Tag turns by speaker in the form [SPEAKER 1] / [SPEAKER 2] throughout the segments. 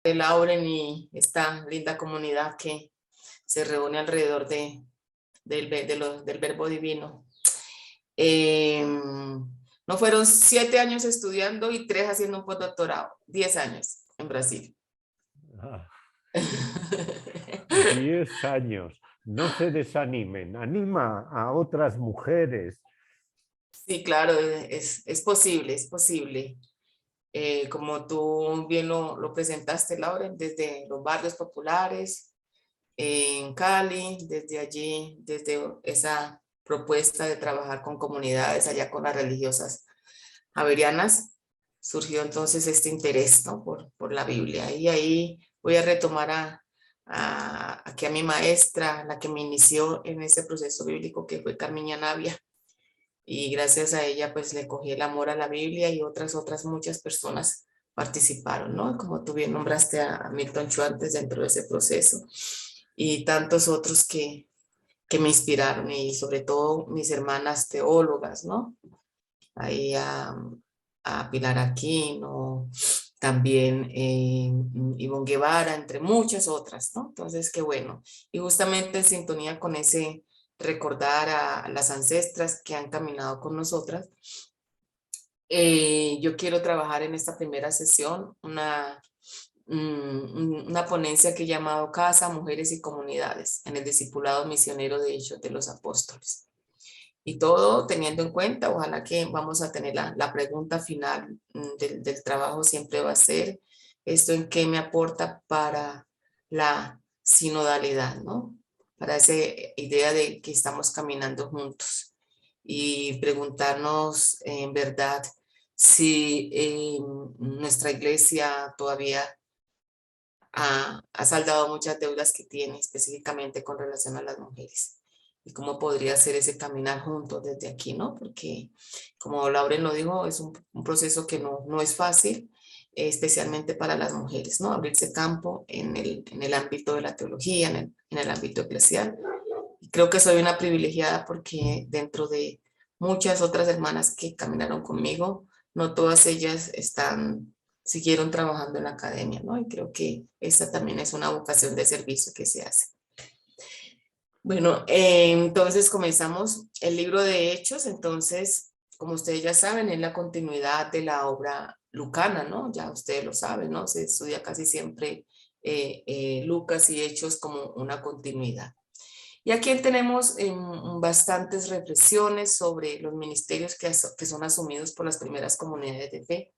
[SPEAKER 1] de Lauren y esta linda comunidad que se reúne alrededor del verbo divino. No fueron 7 años estudiando y 3 haciendo un postdoctorado, 10 años en Brasil.
[SPEAKER 2] Ah, 10 años. No se desanimen, anima a otras mujeres.
[SPEAKER 1] Sí, claro, es posible, es posible. Como tú bien lo presentaste, Lauren, desde los barrios populares en Cali, desde allí, desde esa propuesta de trabajar con comunidades allá con las religiosas javerianas, surgió entonces este interés, ¿no? por la Biblia. Y ahí voy a retomar aquí a mi maestra, la que me inició en ese proceso bíblico, que fue Carmiña Navia. Y gracias a ella pues le cogí el amor a la Biblia y otras muchas personas participaron, ¿no? Como tú bien nombraste a Milton Chuantes dentro de ese proceso y tantos otros que me inspiraron y sobre todo mis hermanas teólogas, ¿no? Ahí a Pilar Aquino, también Ivonne Guevara, entre muchas otras, ¿no? Entonces, qué bueno. Y justamente en sintonía con ese recordar a las ancestras que han caminado con nosotras, yo quiero trabajar en esta primera sesión una ponencia que he llamado Casa, Mujeres y Comunidades en el Discipulado Misionero de Hechos de los Apóstoles. Y todo teniendo en cuenta, ojalá que vamos a tener la pregunta final del trabajo siempre va a ser esto en qué me aporta para la sinodalidad, ¿no? Para esa idea de que estamos caminando juntos y preguntarnos en verdad si nuestra iglesia todavía ha saldado muchas deudas que tiene específicamente con relación a las mujeres y cómo podría ser ese caminar juntos desde aquí, ¿no? Porque como Lauren lo dijo, es un proceso que no es fácil, especialmente para las mujeres, ¿no? Abrirse campo en el ámbito de la teología, en el ámbito eclesial. Y creo que soy una privilegiada porque dentro de muchas otras hermanas que caminaron conmigo, no todas ellas siguieron trabajando en la academia, ¿no? Y creo que esta también es una vocación de servicio que se hace. Bueno, entonces comenzamos el libro de Hechos. Entonces, como ustedes ya saben, es la continuidad de la obra lucana, ¿no? Ya ustedes lo saben, ¿no? Se estudia casi siempre Lucas y Hechos como una continuidad. Y aquí tenemos bastantes reflexiones sobre los ministerios que son asumidos por las primeras comunidades de fe,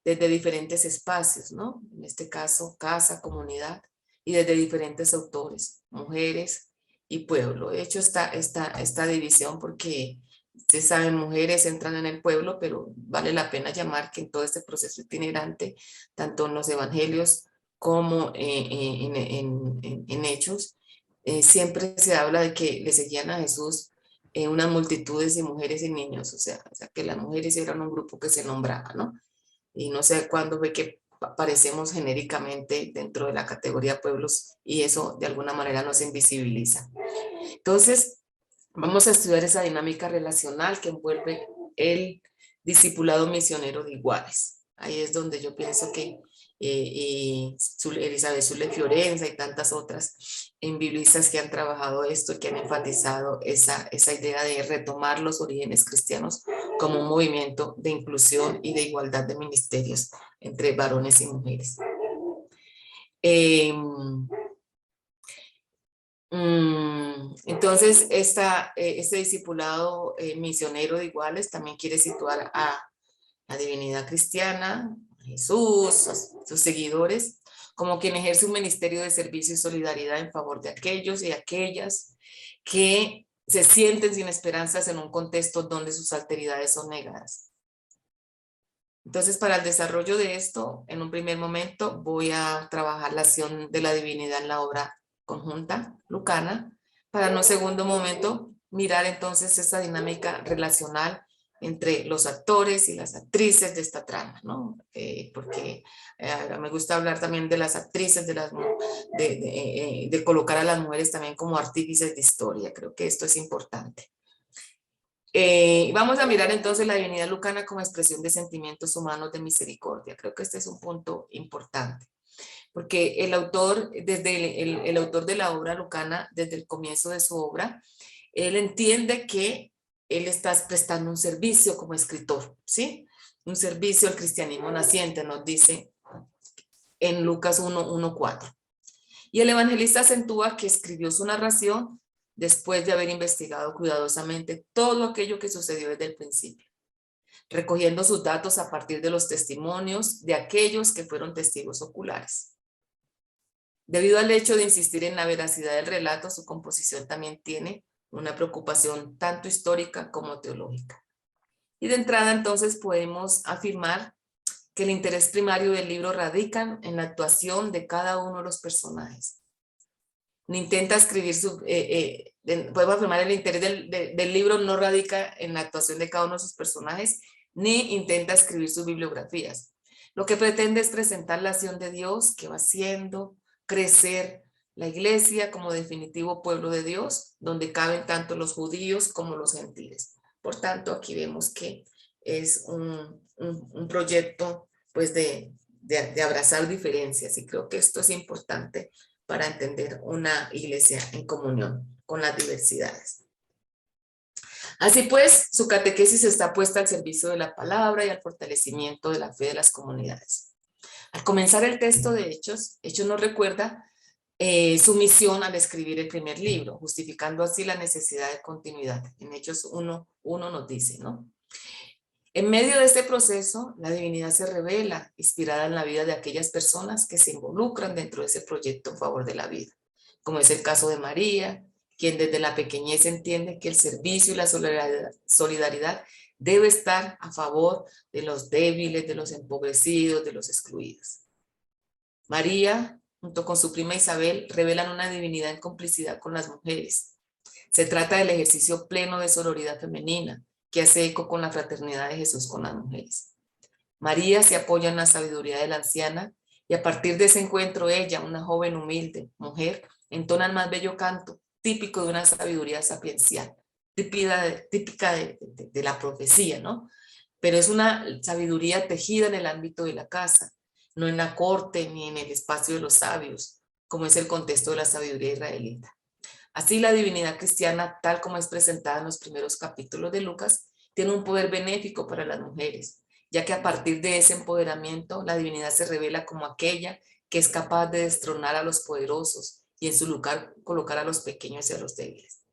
[SPEAKER 1] desde diferentes espacios, ¿no? En este caso, casa, comunidad, y desde diferentes autores, mujeres y pueblo. De hecho, esta división porque ustedes saben, mujeres entran en el pueblo, pero vale la pena llamar que en todo este proceso itinerante, tanto en los evangelios como en Hechos, siempre se habla de que le seguían a Jesús unas multitudes de mujeres y niños, o sea que las mujeres eran un grupo que se nombraba, ¿no? Y no sé cuándo fue que aparecemos genéricamente dentro de la categoría pueblos y eso de alguna manera nos invisibiliza. Entonces, vamos a estudiar esa dinámica relacional que envuelve el discipulado misionero de iguales. Ahí es donde yo pienso que Elizabeth Zule Fiorenza y tantas otras biblistas que han trabajado esto y que han enfatizado esa idea de retomar los orígenes cristianos como un movimiento de inclusión y de igualdad de ministerios entre varones y mujeres. Entonces, este discipulado misionero de iguales también quiere situar a la divinidad cristiana, a Jesús, a sus seguidores, como quien ejerce un ministerio de servicio y solidaridad en favor de aquellos y aquellas que se sienten sin esperanzas en un contexto donde sus alteridades son negadas. Entonces, para el desarrollo de esto, en un primer momento voy a trabajar la acción de la divinidad en la obra conjunta lucana, para en un segundo momento mirar entonces esta dinámica relacional entre los actores y las actrices de esta trama, ¿no? Porque me gusta hablar también de las actrices, de colocar a las mujeres también como artífices de historia. Creo que esto es importante. Vamos a mirar entonces la divinidad lucana como expresión de sentimientos humanos de misericordia. Creo que este es un punto importante. porque el autor, desde el autor de la obra lucana, desde el comienzo de su obra, él entiende que él está prestando un servicio como escritor, ¿sí? Un servicio al cristianismo naciente, nos dice en Lucas 1:4. Y el evangelista acentúa que escribió su narración después de haber investigado cuidadosamente todo aquello que sucedió desde el principio, recogiendo sus datos a partir de los testimonios de aquellos que fueron testigos oculares. Debido al hecho de insistir en la veracidad del relato, su composición también tiene una preocupación tanto histórica como teológica. Y de entrada entonces podemos afirmar que el interés primario del libro radica en la actuación de cada uno de los personajes. Ni intenta escribir podemos afirmar el interés del libro no radica en la actuación de cada uno de sus personajes, ni intenta escribir sus bibliografías. Lo que pretende es presentar la acción de Dios que va haciendo crecer la iglesia como definitivo pueblo de Dios, donde caben tanto los judíos como los gentiles. Por tanto, aquí vemos que es un proyecto pues de abrazar diferencias, y creo que esto es importante para entender una iglesia en comunión con las diversidades. Así pues, su catequesis está puesta al servicio de la palabra y al fortalecimiento de la fe de las comunidades. Al comenzar el texto de Hechos nos recuerda su misión al escribir el primer libro, justificando así la necesidad de continuidad. En Hechos 1:1 nos dice, ¿no? En medio de este proceso, la divinidad se revela, inspirada en la vida de aquellas personas que se involucran dentro de ese proyecto en favor de la vida, como es el caso de María, quien desde la pequeñez entiende que el servicio y la solidaridad debe estar a favor de los débiles, de los empobrecidos, de los excluidos. María, junto con su prima Isabel, revelan una divinidad en complicidad con las mujeres. Se trata del ejercicio pleno de sororidad femenina, que hace eco con la fraternidad de Jesús con las mujeres. María se apoya en la sabiduría de la anciana, y a partir de ese encuentro ella, una joven humilde mujer, entona el más bello canto, típico de una sabiduría sapiencial, típica de la profecía, ¿no? Pero es una sabiduría tejida en el ámbito de la casa, no en la corte ni en el espacio de los sabios, como es el contexto de la sabiduría israelita. Así, la divinidad cristiana, tal como es presentada en los primeros capítulos de Lucas, tiene un poder benéfico para las mujeres, ya que a partir de ese empoderamiento, la divinidad se revela como aquella que es capaz de destronar a los poderosos y en su lugar colocar a los pequeños y a los débiles.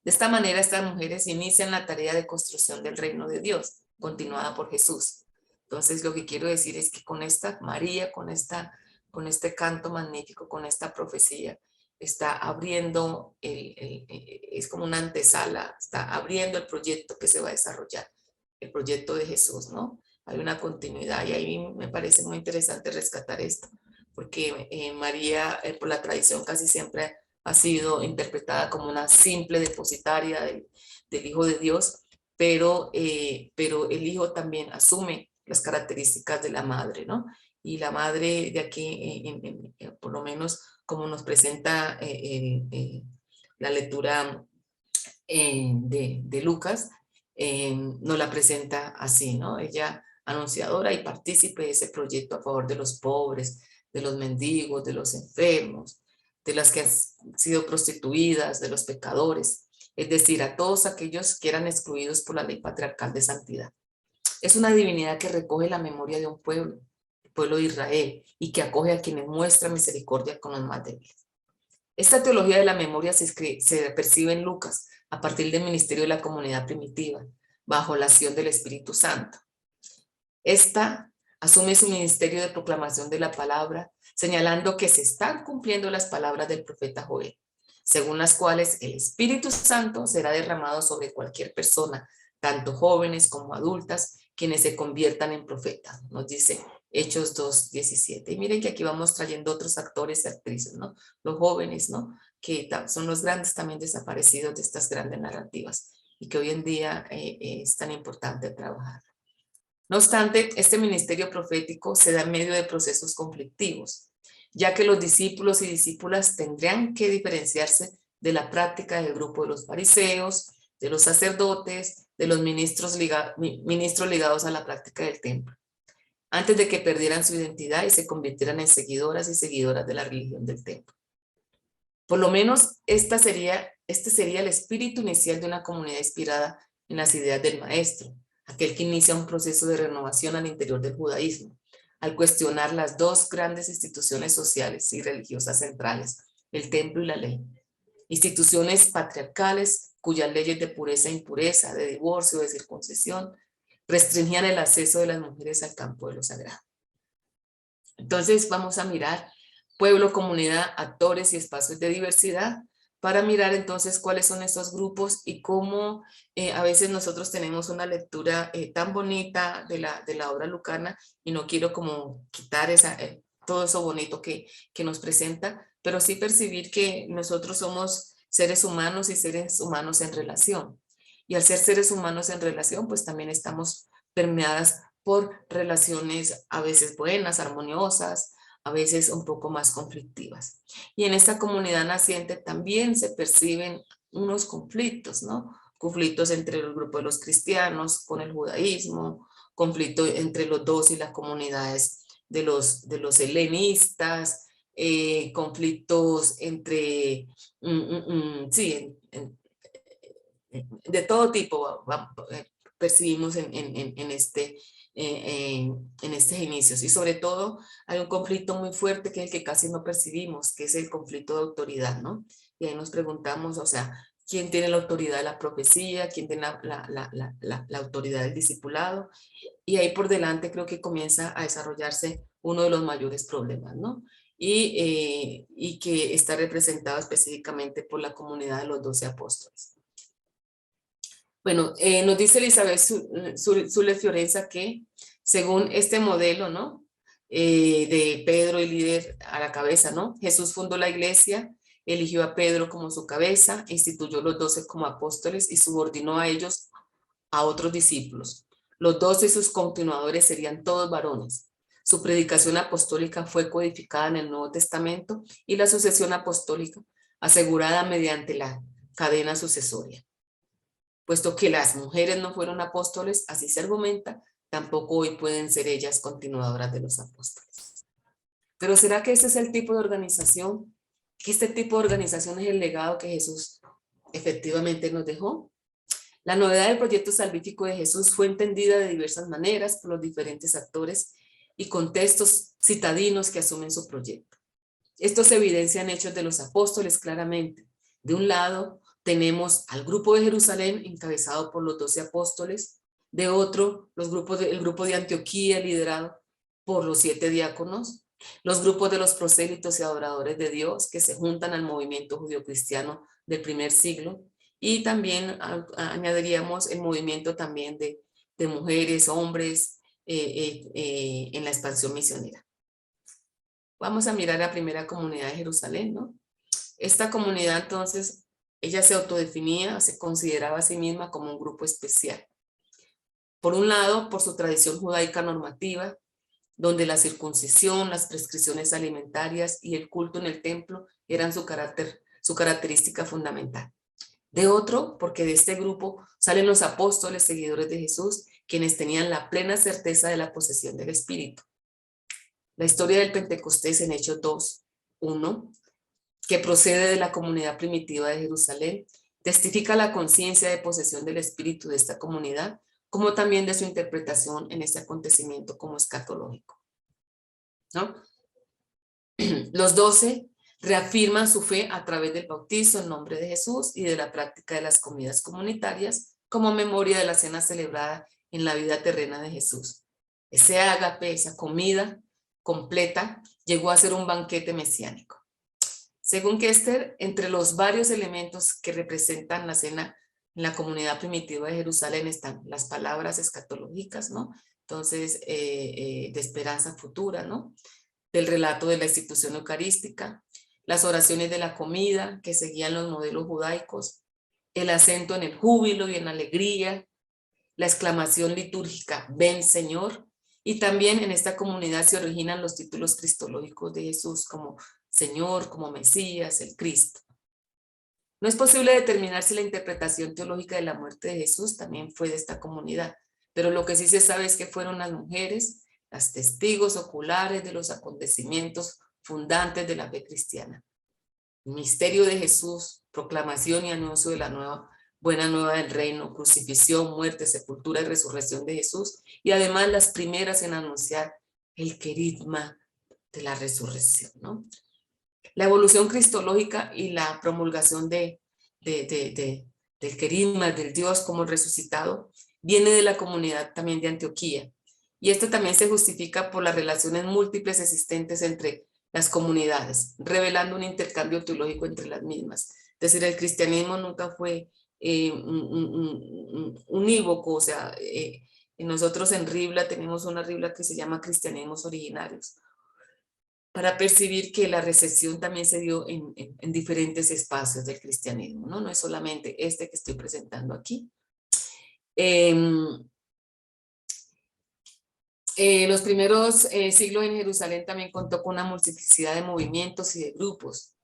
[SPEAKER 1] De esta manera, estas mujeres inician la tarea de construcción del reino de Dios, continuada por Jesús. Entonces, lo que quiero decir es que con esta María, con este canto magnífico, con esta profecía, está abriendo, es como una antesala, está abriendo el proyecto que se va a desarrollar, el proyecto de Jesús, ¿no? Hay una continuidad, y ahí me parece muy interesante rescatar esto, porque María, por la tradición, casi siempre ha sido interpretada como una simple depositaria del Hijo de Dios, pero el Hijo también asume las características de la madre, ¿no? Y la madre de aquí, por lo menos como nos presenta la lectura de Lucas, nos la presenta así, ¿no? Ella anunciadora y partícipe de ese proyecto a favor de los pobres, de los mendigos, de los enfermos, de las que han sido prostituidas, de los pecadores, es decir, a todos aquellos que eran excluidos por la ley patriarcal de santidad. Es una divinidad que recoge la memoria de un pueblo, el pueblo de Israel, y que acoge a quienes muestran misericordia con los más débiles. Esta teología de la memoria se percibe en Lucas a partir del ministerio de la comunidad primitiva, bajo la acción del Espíritu Santo. Esta asume su ministerio de proclamación de la palabra, señalando que se están cumpliendo las palabras del profeta Joel, según las cuales el Espíritu Santo será derramado sobre cualquier persona, tanto jóvenes como adultas, quienes se conviertan en profetas, nos dice Hechos 2:17. Y miren que aquí vamos trayendo otros actores y actrices, ¿no? Los jóvenes, ¿no? Que son los grandes también desaparecidos de estas grandes narrativas, y que hoy en día es tan importante trabajar. No obstante, este ministerio profético se da en medio de procesos conflictivos, ya que los discípulos y discípulas tendrían que diferenciarse de la práctica del grupo de los fariseos, de los sacerdotes, de los ministros ligados a la práctica del templo. antes de que perdieran su identidad y se convirtieran en seguidoras y seguidoras de la religión del templo. Por lo menos este sería el espíritu inicial de una comunidad inspirada en las ideas del maestro, aquel que inicia un proceso de renovación al interior del judaísmo, al cuestionar las dos grandes instituciones sociales y religiosas centrales, el templo y la ley. Instituciones patriarcales cuyas leyes de pureza e impureza, de divorcio, de circuncisión, restringían el acceso de las mujeres al campo de lo sagrado. Entonces vamos a mirar pueblo, comunidad, actores y espacios de diversidad para mirar entonces cuáles son estos grupos y cómo a veces nosotros tenemos una lectura tan bonita de la obra lucana y no quiero como quitar todo eso bonito que nos presenta, pero sí percibir que nosotros somos seres humanos y seres humanos en relación. Y al ser seres humanos en relación, pues también estamos permeadas por relaciones a veces buenas, armoniosas, a veces un poco más conflictivas. Y en esta comunidad naciente también se perciben unos conflictos, ¿no? Conflictos entre el grupo de los cristianos con el judaísmo, conflicto entre los dos y las comunidades de los helenistas, conflictos entre, sí, de todo tipo percibimos en estos inicios. Y sobre todo hay un conflicto muy fuerte que es el que casi no percibimos, que es el conflicto de autoridad, ¿no? Y ahí nos preguntamos, o sea, ¿quién tiene la autoridad de la profecía? ¿Quién tiene la autoridad del discipulado? Y ahí por delante creo que comienza a desarrollarse uno de los mayores problemas, ¿no? Y que está representado específicamente por la comunidad de los 12 apóstoles. Bueno, nos dice Elizabeth Zulle Fiorenza que según este modelo, ¿no? De Pedro el líder a la cabeza, ¿no? Jesús fundó la iglesia, eligió a Pedro como su cabeza, instituyó los 12 como apóstoles y subordinó a ellos a otros discípulos. Los 12 y sus continuadores serían todos varones. Su predicación apostólica fue codificada en el Nuevo Testamento y la sucesión apostólica asegurada mediante la cadena sucesoria. Puesto que las mujeres no fueron apóstoles, así se argumenta, tampoco hoy pueden ser ellas continuadoras de los apóstoles. Pero ¿será que ese es el tipo de organización? ¿Que este tipo de organización es el legado que Jesús efectivamente nos dejó? La novedad del proyecto salvífico de Jesús fue entendida de diversas maneras por los diferentes actores y contextos citadinos que asumen su proyecto. Esto se evidencia en Hechos de los Apóstoles claramente. De un lado, tenemos al grupo de Jerusalén encabezado por los 12 apóstoles, de otro, el grupo de Antioquía liderado por los 7 diáconos, los grupos de los prosélitos y adoradores de Dios que se juntan al movimiento judio-cristiano del primer siglo, y también añadiríamos el movimiento también de mujeres, hombres en la expansión misionera. Vamos a mirar la primera comunidad de Jerusalén, ¿no? Esta comunidad entonces, ella se autodefinía, se consideraba a sí misma como un grupo especial. Por un lado, por su tradición judaica normativa, donde la circuncisión, las prescripciones alimentarias y el culto en el templo eran su característica fundamental. De otro, porque de este grupo salen los apóstoles seguidores de Jesús, quienes tenían la plena certeza de la posesión del Espíritu. La historia del Pentecostés en Hechos 2:1, que procede de la comunidad primitiva de Jerusalén, testifica la conciencia de posesión del Espíritu de esta comunidad, como también de su interpretación en este acontecimiento como escatológico, ¿no? Los 12 reafirman su fe a través del bautizo en nombre de Jesús y de la práctica de las comidas comunitarias como memoria de la cena celebrada en la vida terrena de Jesús. Ese ágape, esa comida completa, llegó a ser un banquete mesiánico. Según Kester, entre los varios elementos que representan la cena en la comunidad primitiva de Jerusalén están las palabras escatológicas, ¿no? Entonces, de esperanza futura, ¿no? Del relato de la institución eucarística, las oraciones de la comida que seguían los modelos judaicos, el acento en el júbilo y en la alegría, la exclamación litúrgica, ven Señor, y también en esta comunidad se originan los títulos cristológicos de Jesús como Señor, como Mesías, el Cristo. No es posible determinar si la interpretación teológica de la muerte de Jesús también fue de esta comunidad, pero lo que sí se sabe es que fueron las mujeres las testigos oculares de los acontecimientos fundantes de la fe cristiana. El misterio de Jesús, proclamación y anuncio de la buena nueva del reino, crucifixión, muerte, sepultura y resurrección de Jesús, y además las primeras en anunciar el querigma de la resurrección, ¿no? La evolución cristológica y la promulgación del querigma, del Dios como resucitado, viene de la comunidad también de Antioquía. Y esto también se justifica por las relaciones múltiples existentes entre las comunidades, revelando un intercambio teológico entre las mismas. Es decir, el cristianismo nunca fue unívoco, o sea, nosotros en Ribla tenemos una Ribla que se llama Cristianismos Originarios, para percibir que la recepción también se dio en diferentes espacios del cristianismo, ¿no? No es solamente este que estoy presentando aquí. Los primeros siglos en Jerusalén también contó con una multiplicidad de movimientos y de grupos.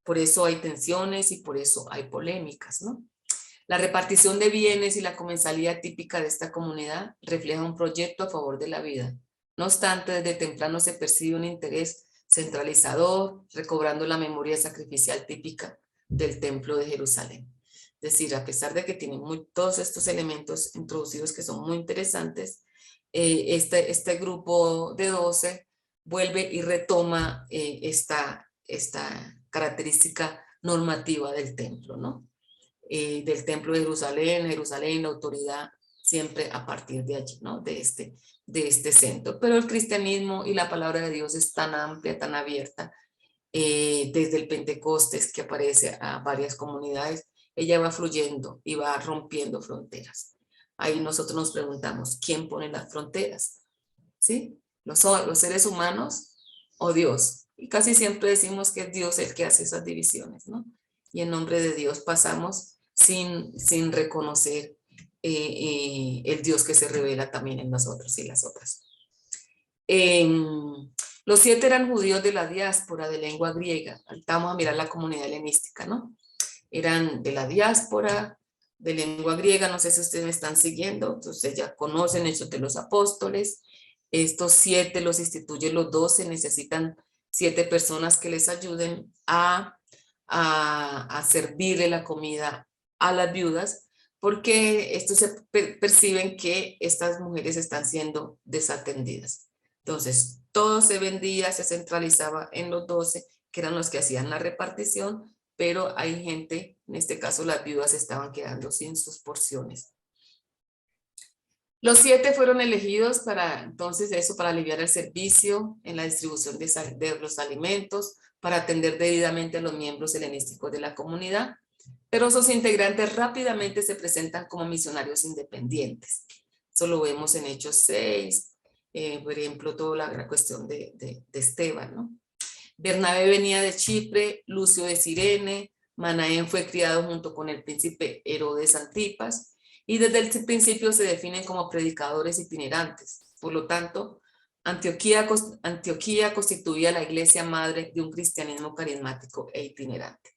[SPEAKER 1] Por eso hay tensiones y por eso hay polémicas, ¿no? La repartición de bienes y la comensalidad típica de esta comunidad refleja un proyecto a favor de la vida. No obstante, desde temprano se percibe un interés centralizador, recobrando la memoria sacrificial típica del templo de Jerusalén. Es decir, a pesar de que tienen todos estos elementos introducidos que son muy interesantes, este grupo de 12 vuelve y retoma esta característica normativa del templo, ¿no? Del templo de Jerusalén, la autoridad siempre a partir de allí, ¿no? De este centro. Pero el cristianismo y la palabra de Dios es tan amplia, tan abierta, desde el Pentecostés que aparece a varias comunidades, ella va fluyendo y va rompiendo fronteras. Ahí nosotros nos preguntamos, ¿quién pone las fronteras? ¿Sí? ¿Los seres humanos o Dios? Y casi siempre decimos que es Dios el que hace esas divisiones, ¿no? Y en nombre de Dios pasamos sin reconocer el Dios que se revela también en nosotros y las otras. Los 7 eran judíos de la diáspora de lengua griega. Vamos a mirar la comunidad helenística, ¿no? Eran de la diáspora de lengua griega, no sé si ustedes me están siguiendo, entonces ya conocen Hechos de los Apóstoles. Estos 7 los instituyen los 12, necesitan 7 personas que les ayuden a servirle la comida a las viudas, porque estos se perciben que estas mujeres están siendo desatendidas. Entonces, todo se vendía, se centralizaba en los 12, que eran los que hacían la repartición, pero hay gente, en este caso las viudas, estaban quedando sin sus porciones. Los 7 fueron elegidos para, entonces, eso, para aliviar el servicio en la distribución de los alimentos, para atender debidamente a los miembros helenísticos de la comunidad, pero sus integrantes rápidamente se presentan como misionarios independientes. Eso lo vemos en Hechos 6, por ejemplo, toda la cuestión de Esteban, ¿no? Bernabé venía de Chipre, Lucio de Cirene, Manaén fue criado junto con el príncipe Herodes Antipas, y desde el principio se definen como predicadores itinerantes. Por lo tanto, Antioquía constituía la iglesia madre de un cristianismo carismático e itinerante.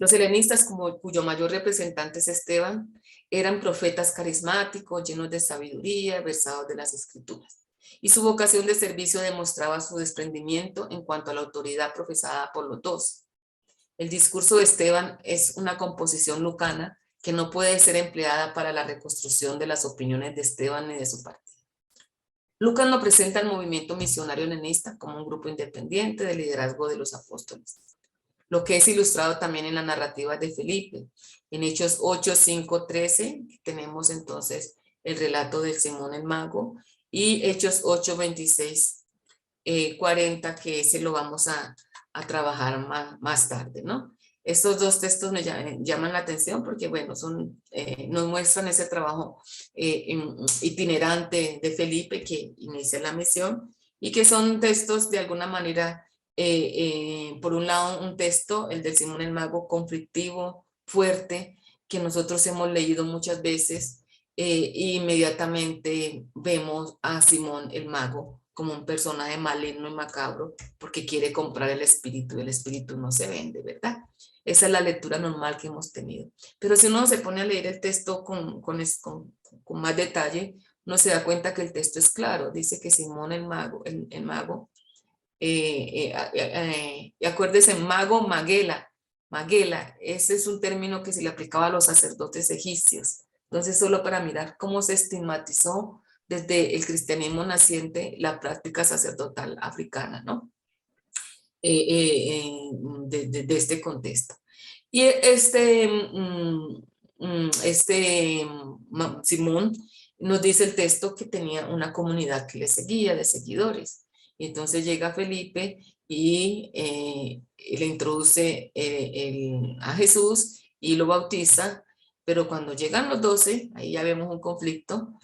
[SPEAKER 1] Los helenistas, cuyo mayor representante es Esteban, eran profetas carismáticos, llenos de sabiduría, versados de las escrituras. Y su vocación de servicio demostraba su desprendimiento en cuanto a la autoridad profesada por los 12. El discurso de Esteban es una composición lucana que no puede ser empleada para la reconstrucción de las opiniones de Esteban ni de su partido. Lucas nos presenta el movimiento misionario helenista como un grupo independiente de liderazgo de los apóstoles, lo que es ilustrado también en la narrativa de Felipe. En Hechos 8, 5, 13 tenemos entonces el relato de Simón el Mago, y Hechos 8, 26, 40, que ese lo vamos a trabajar más tarde, ¿no? Estos 2 textos me llaman la atención porque, bueno, nos muestran ese trabajo itinerante de Felipe que inicia la misión, y que son textos de alguna manera, por un lado un texto, el de Simón el Mago, conflictivo, fuerte, que nosotros hemos leído muchas veces, e inmediatamente vemos a Simón el Mago como un personaje maligno y macabro porque quiere comprar el espíritu no se vende, ¿verdad? Esa es la lectura normal que hemos tenido. Pero si uno se pone a leer el texto con más detalle, uno se da cuenta que el texto es claro. Dice que Simón el mago, y acuérdese, mago, maguela, ese es un término que se le aplicaba a los sacerdotes egipcios. Entonces, solo para mirar cómo se estigmatizó desde el cristianismo naciente la práctica sacerdotal africana, ¿no? De este contexto. Y Simón nos dice el texto que tenía una comunidad que le seguía, de seguidores. Y entonces llega Felipe y le introduce a Jesús y lo bautiza, pero cuando llegan los 12, ahí ya vemos un conflicto.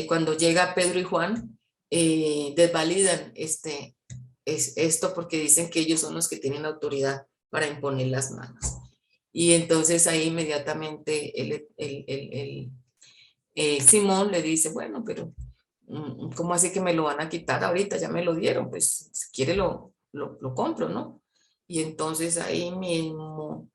[SPEAKER 1] Cuando llega Pedro y Juan, desvalidan esto porque dicen que ellos son los que tienen autoridad para imponer las manos. Y entonces ahí inmediatamente Simón le dice, bueno, pero ¿cómo así que me lo van a quitar ahorita? Ya me lo dieron, pues si quiere lo compro, ¿no? Y entonces ahí mismo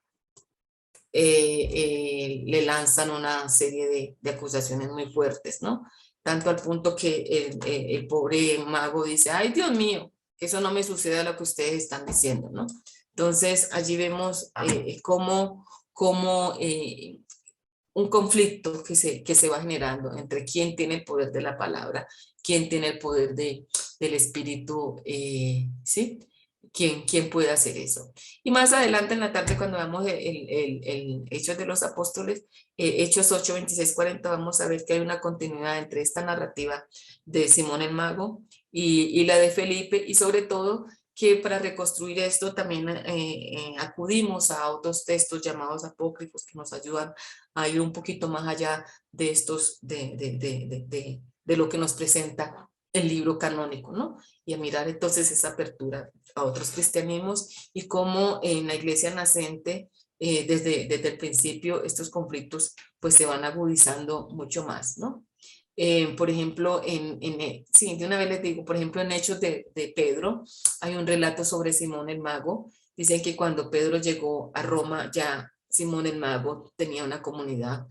[SPEAKER 1] le lanzan una serie de acusaciones muy fuertes, ¿no? Tanto al punto que el pobre mago dice, ay, Dios mío, que eso no me suceda a lo que ustedes están diciendo, ¿no? Entonces allí vemos cómo un conflicto que se va generando entre quién tiene el poder de la palabra, quién tiene el poder del espíritu, ¿sí? ¿Quién puede hacer eso? Y más adelante en la tarde, cuando veamos el Hechos de los Apóstoles, Hechos 8, 26, 40, vamos a ver que hay una continuidad entre esta narrativa de Simón el Mago y la de Felipe, y sobre todo que para reconstruir esto también acudimos a otros textos llamados apócrifos que nos ayudan a ir un poquito más allá de estos, de lo que nos presenta el libro canónico, ¿no? Y a mirar entonces esa apertura a otros cristianismos y cómo en la iglesia naciente, desde el principio, estos conflictos pues se van agudizando mucho más, ¿no? Por ejemplo, sí, de una vez les digo, por ejemplo, en Hechos de Pedro, hay un relato sobre Simón el Mago. Dicen que cuando Pedro llegó a Roma, ya Simón el Mago tenía una comunidad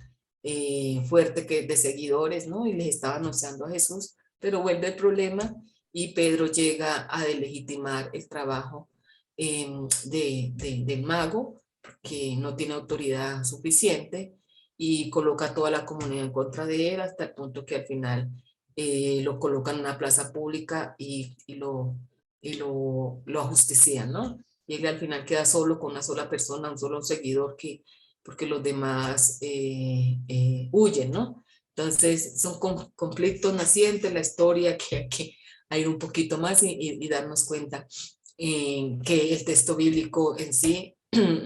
[SPEAKER 1] fuerte de seguidores, ¿no? Y les estaba anunciando a Jesús, pero vuelve el problema y Pedro llega a delegitimar el trabajo del mago, que no tiene autoridad suficiente, y coloca toda la comunidad en contra de él hasta el punto que al final lo colocan en una plaza pública lo ajustician, ¿no? Y él al final queda solo con una sola persona, un solo seguidor, porque los demás huyen, ¿no? Entonces son conflictos nacientes, la historia que hay que ir un poquito más y darnos cuenta que el texto bíblico en sí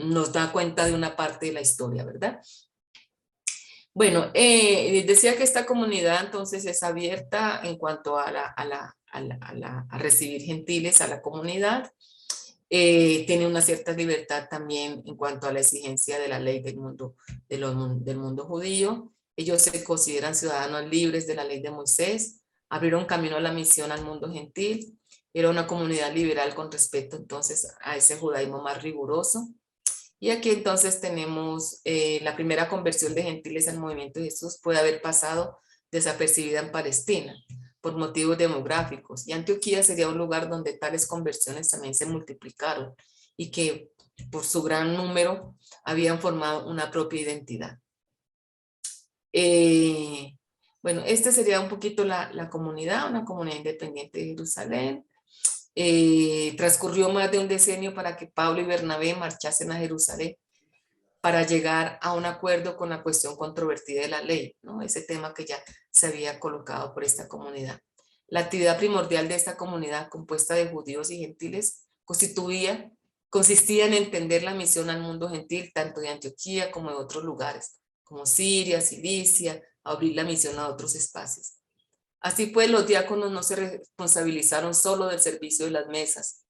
[SPEAKER 1] nos da cuenta de una parte de la historia, ¿verdad? Bueno, decía que esta comunidad entonces es abierta en cuanto a recibir gentiles a la comunidad. Tiene una cierta libertad también en cuanto a la exigencia de la ley del mundo judío. Ellos se consideran ciudadanos libres de la ley de Moisés, abrieron camino a la misión al mundo gentil. Era una comunidad liberal con respecto entonces a ese judaísmo más riguroso. Y aquí entonces tenemos la primera conversión de gentiles al movimiento de Jesús puede haber pasado desapercibida en Palestina por motivos demográficos, y Antioquía sería un lugar donde tales conversiones también se multiplicaron y que por su gran número habían formado una propia identidad. Bueno, esta sería un poquito la comunidad, una comunidad independiente de Jerusalén. Transcurrió más de un decenio para que Pablo y Bernabé marchasen a Jerusalén para llegar a un acuerdo con la cuestión controvertida de la ley, ¿no? Ese tema que ya se había colocado por esta comunidad. La actividad primordial de esta comunidad, compuesta de judíos y gentiles, consistía en entender la misión al mundo gentil, tanto de Antioquía como de otros lugares, como Siria, Cilicia, abrir la misión a otros espacios. Así pues, los diáconos no se responsabilizaron solo del servicio de las mesas.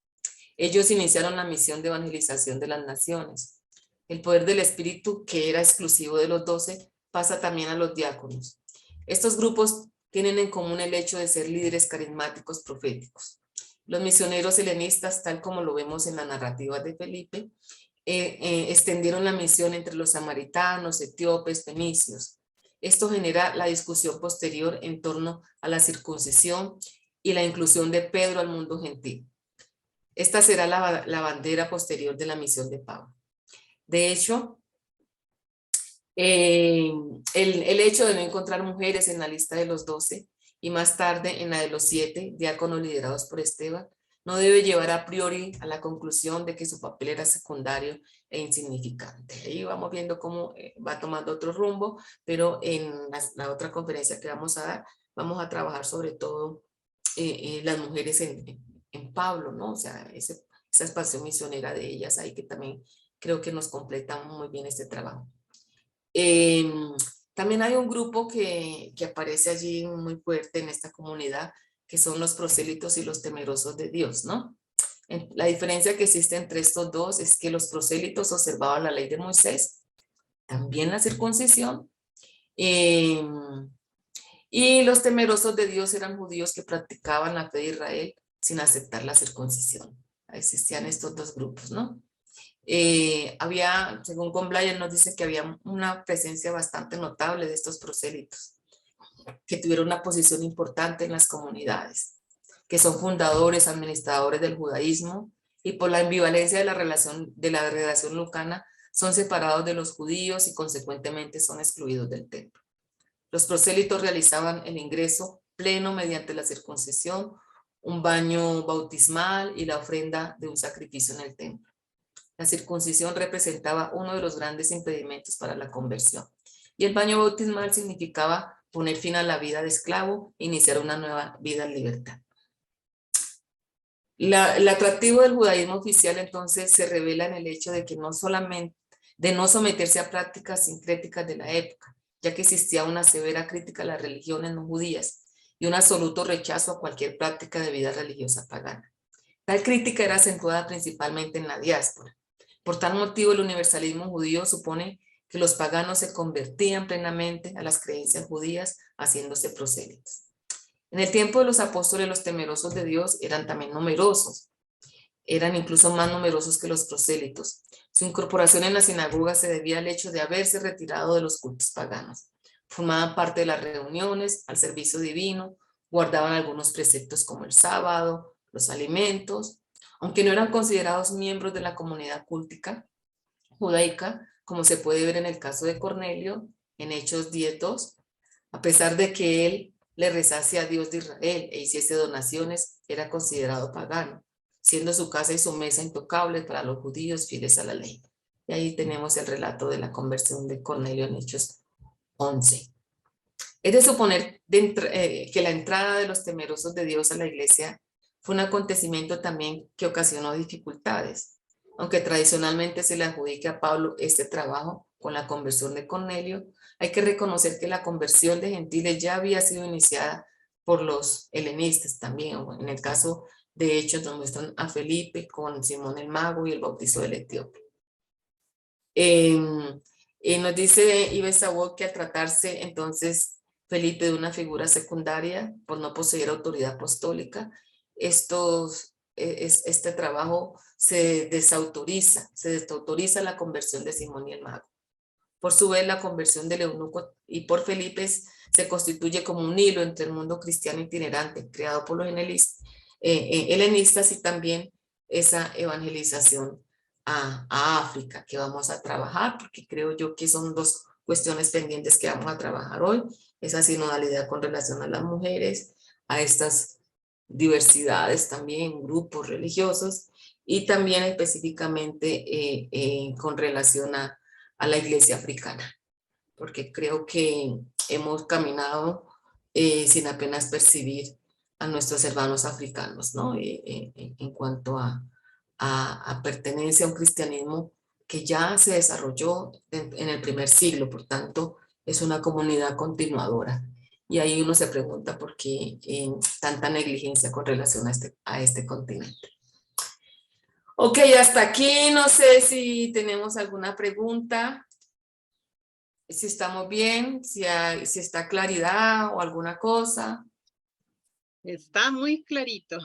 [SPEAKER 1] Ellos iniciaron la misión de evangelización de las naciones. El poder del Espíritu, que era exclusivo de los 12, pasa también a los diáconos. Estos grupos tienen en común el hecho de ser líderes carismáticos proféticos. Los misioneros helenistas, tal como lo vemos en la narrativa de Felipe, extendieron la misión entre los samaritanos, etíopes, fenicios. Esto genera la discusión posterior en torno a la circuncisión y la inclusión de Pedro al mundo gentil. Esta será la bandera posterior de la misión de Pablo. De hecho, el hecho de no encontrar mujeres en la lista de los 12 y más tarde en la de los 7 diáconos liderados por Esteban, no debe llevar a priori a la conclusión de que su papel era secundario e insignificante. Ahí vamos viendo cómo va tomando otro rumbo, pero en la otra conferencia que vamos a dar, vamos a trabajar sobre todo las mujeres en Pablo, ¿no? O sea, esa expansión misionera de ellas ahí que también creo que nos completa muy bien este trabajo. También hay un grupo que aparece allí muy fuerte en esta comunidad, que son los prosélitos y los temerosos de Dios, ¿no? La diferencia que existe entre estos dos es que los prosélitos observaban la ley de Moisés, también la circuncisión, y los temerosos de Dios eran judíos que practicaban la fe de Israel sin aceptar la circuncisión. Existían estos dos grupos, ¿no? Según Gomblaya nos dice que había una presencia bastante notable de estos prosélitos, que tuvieron una posición importante en las comunidades, que son fundadores, administradores del judaísmo, y por la ambivalencia de la relación lucana, son separados de los judíos y consecuentemente son excluidos del templo. Los prosélitos realizaban el ingreso pleno mediante la circuncisión, un baño bautismal y la ofrenda de un sacrificio en el templo. La circuncisión representaba uno de los grandes impedimentos para la conversión. Y el baño bautismal significaba poner fin a la vida de esclavo e iniciar una nueva vida en libertad. El atractivo del judaísmo oficial entonces se revela en el hecho de que no someterse a prácticas sincréticas de la época, ya que existía una severa crítica a las religiones no judías y un absoluto rechazo a cualquier práctica de vida religiosa pagana. Tal crítica era acentuada principalmente en la diáspora. Por tal motivo, el universalismo judío supone que los paganos se convertían plenamente a las creencias judías, haciéndose prosélitos. En el tiempo de los apóstoles, los temerosos de Dios eran también numerosos. Eran incluso más numerosos que los prosélitos. Su incorporación en la sinagoga se debía al hecho de haberse retirado de los cultos paganos. Formaban parte de las reuniones, al servicio divino, guardaban algunos preceptos como el sábado, los alimentos, aunque no eran considerados miembros de la comunidad cultica judaica, como se puede ver en el caso de Cornelio, en Hechos 10:2, a pesar de que él le rezase a Dios de Israel e hiciese donaciones, era considerado pagano, siendo su casa y su mesa intocables para los judíos fieles a la ley. Y ahí tenemos el relato de la conversión de Cornelio en Hechos 11. Es de suponer que la entrada de los temerosos de Dios a la iglesia fue un acontecimiento también que ocasionó dificultades, aunque tradicionalmente se le adjudique a Pablo este trabajo con la conversión de Cornelio. Hay que reconocer que la conversión de gentiles ya había sido iniciada por los helenistas también. En el caso de Hechos nos muestran a Felipe con Simón el Mago y el bautizo del etíope. Nos dice Yves Saúl que al tratarse entonces Felipe de una figura secundaria por no poseer autoridad apostólica, este trabajo se desautoriza la conversión de Simón y el Mago. Por su vez, la conversión del eunuco y por Felipe se constituye como un hilo entre el mundo cristiano itinerante creado por los helenistas y también esa evangelización a África que vamos a trabajar, porque creo yo que son dos cuestiones pendientes que vamos a trabajar hoy, esa sinodalidad con relación a las mujeres, a estas diversidades también, grupos religiosos, y también específicamente con relación a la iglesia africana, porque creo que hemos caminado sin apenas percibir a nuestros hermanos africanos, ¿no? En cuanto a pertenencia a un cristianismo que ya se desarrolló en el primer siglo, por tanto, es una comunidad continuadora. Y ahí uno se pregunta por qué tanta negligencia con relación a este continente. Ok, hasta aquí, no sé si tenemos alguna pregunta, si estamos bien, si está claridad o alguna cosa.
[SPEAKER 3] Está muy clarito.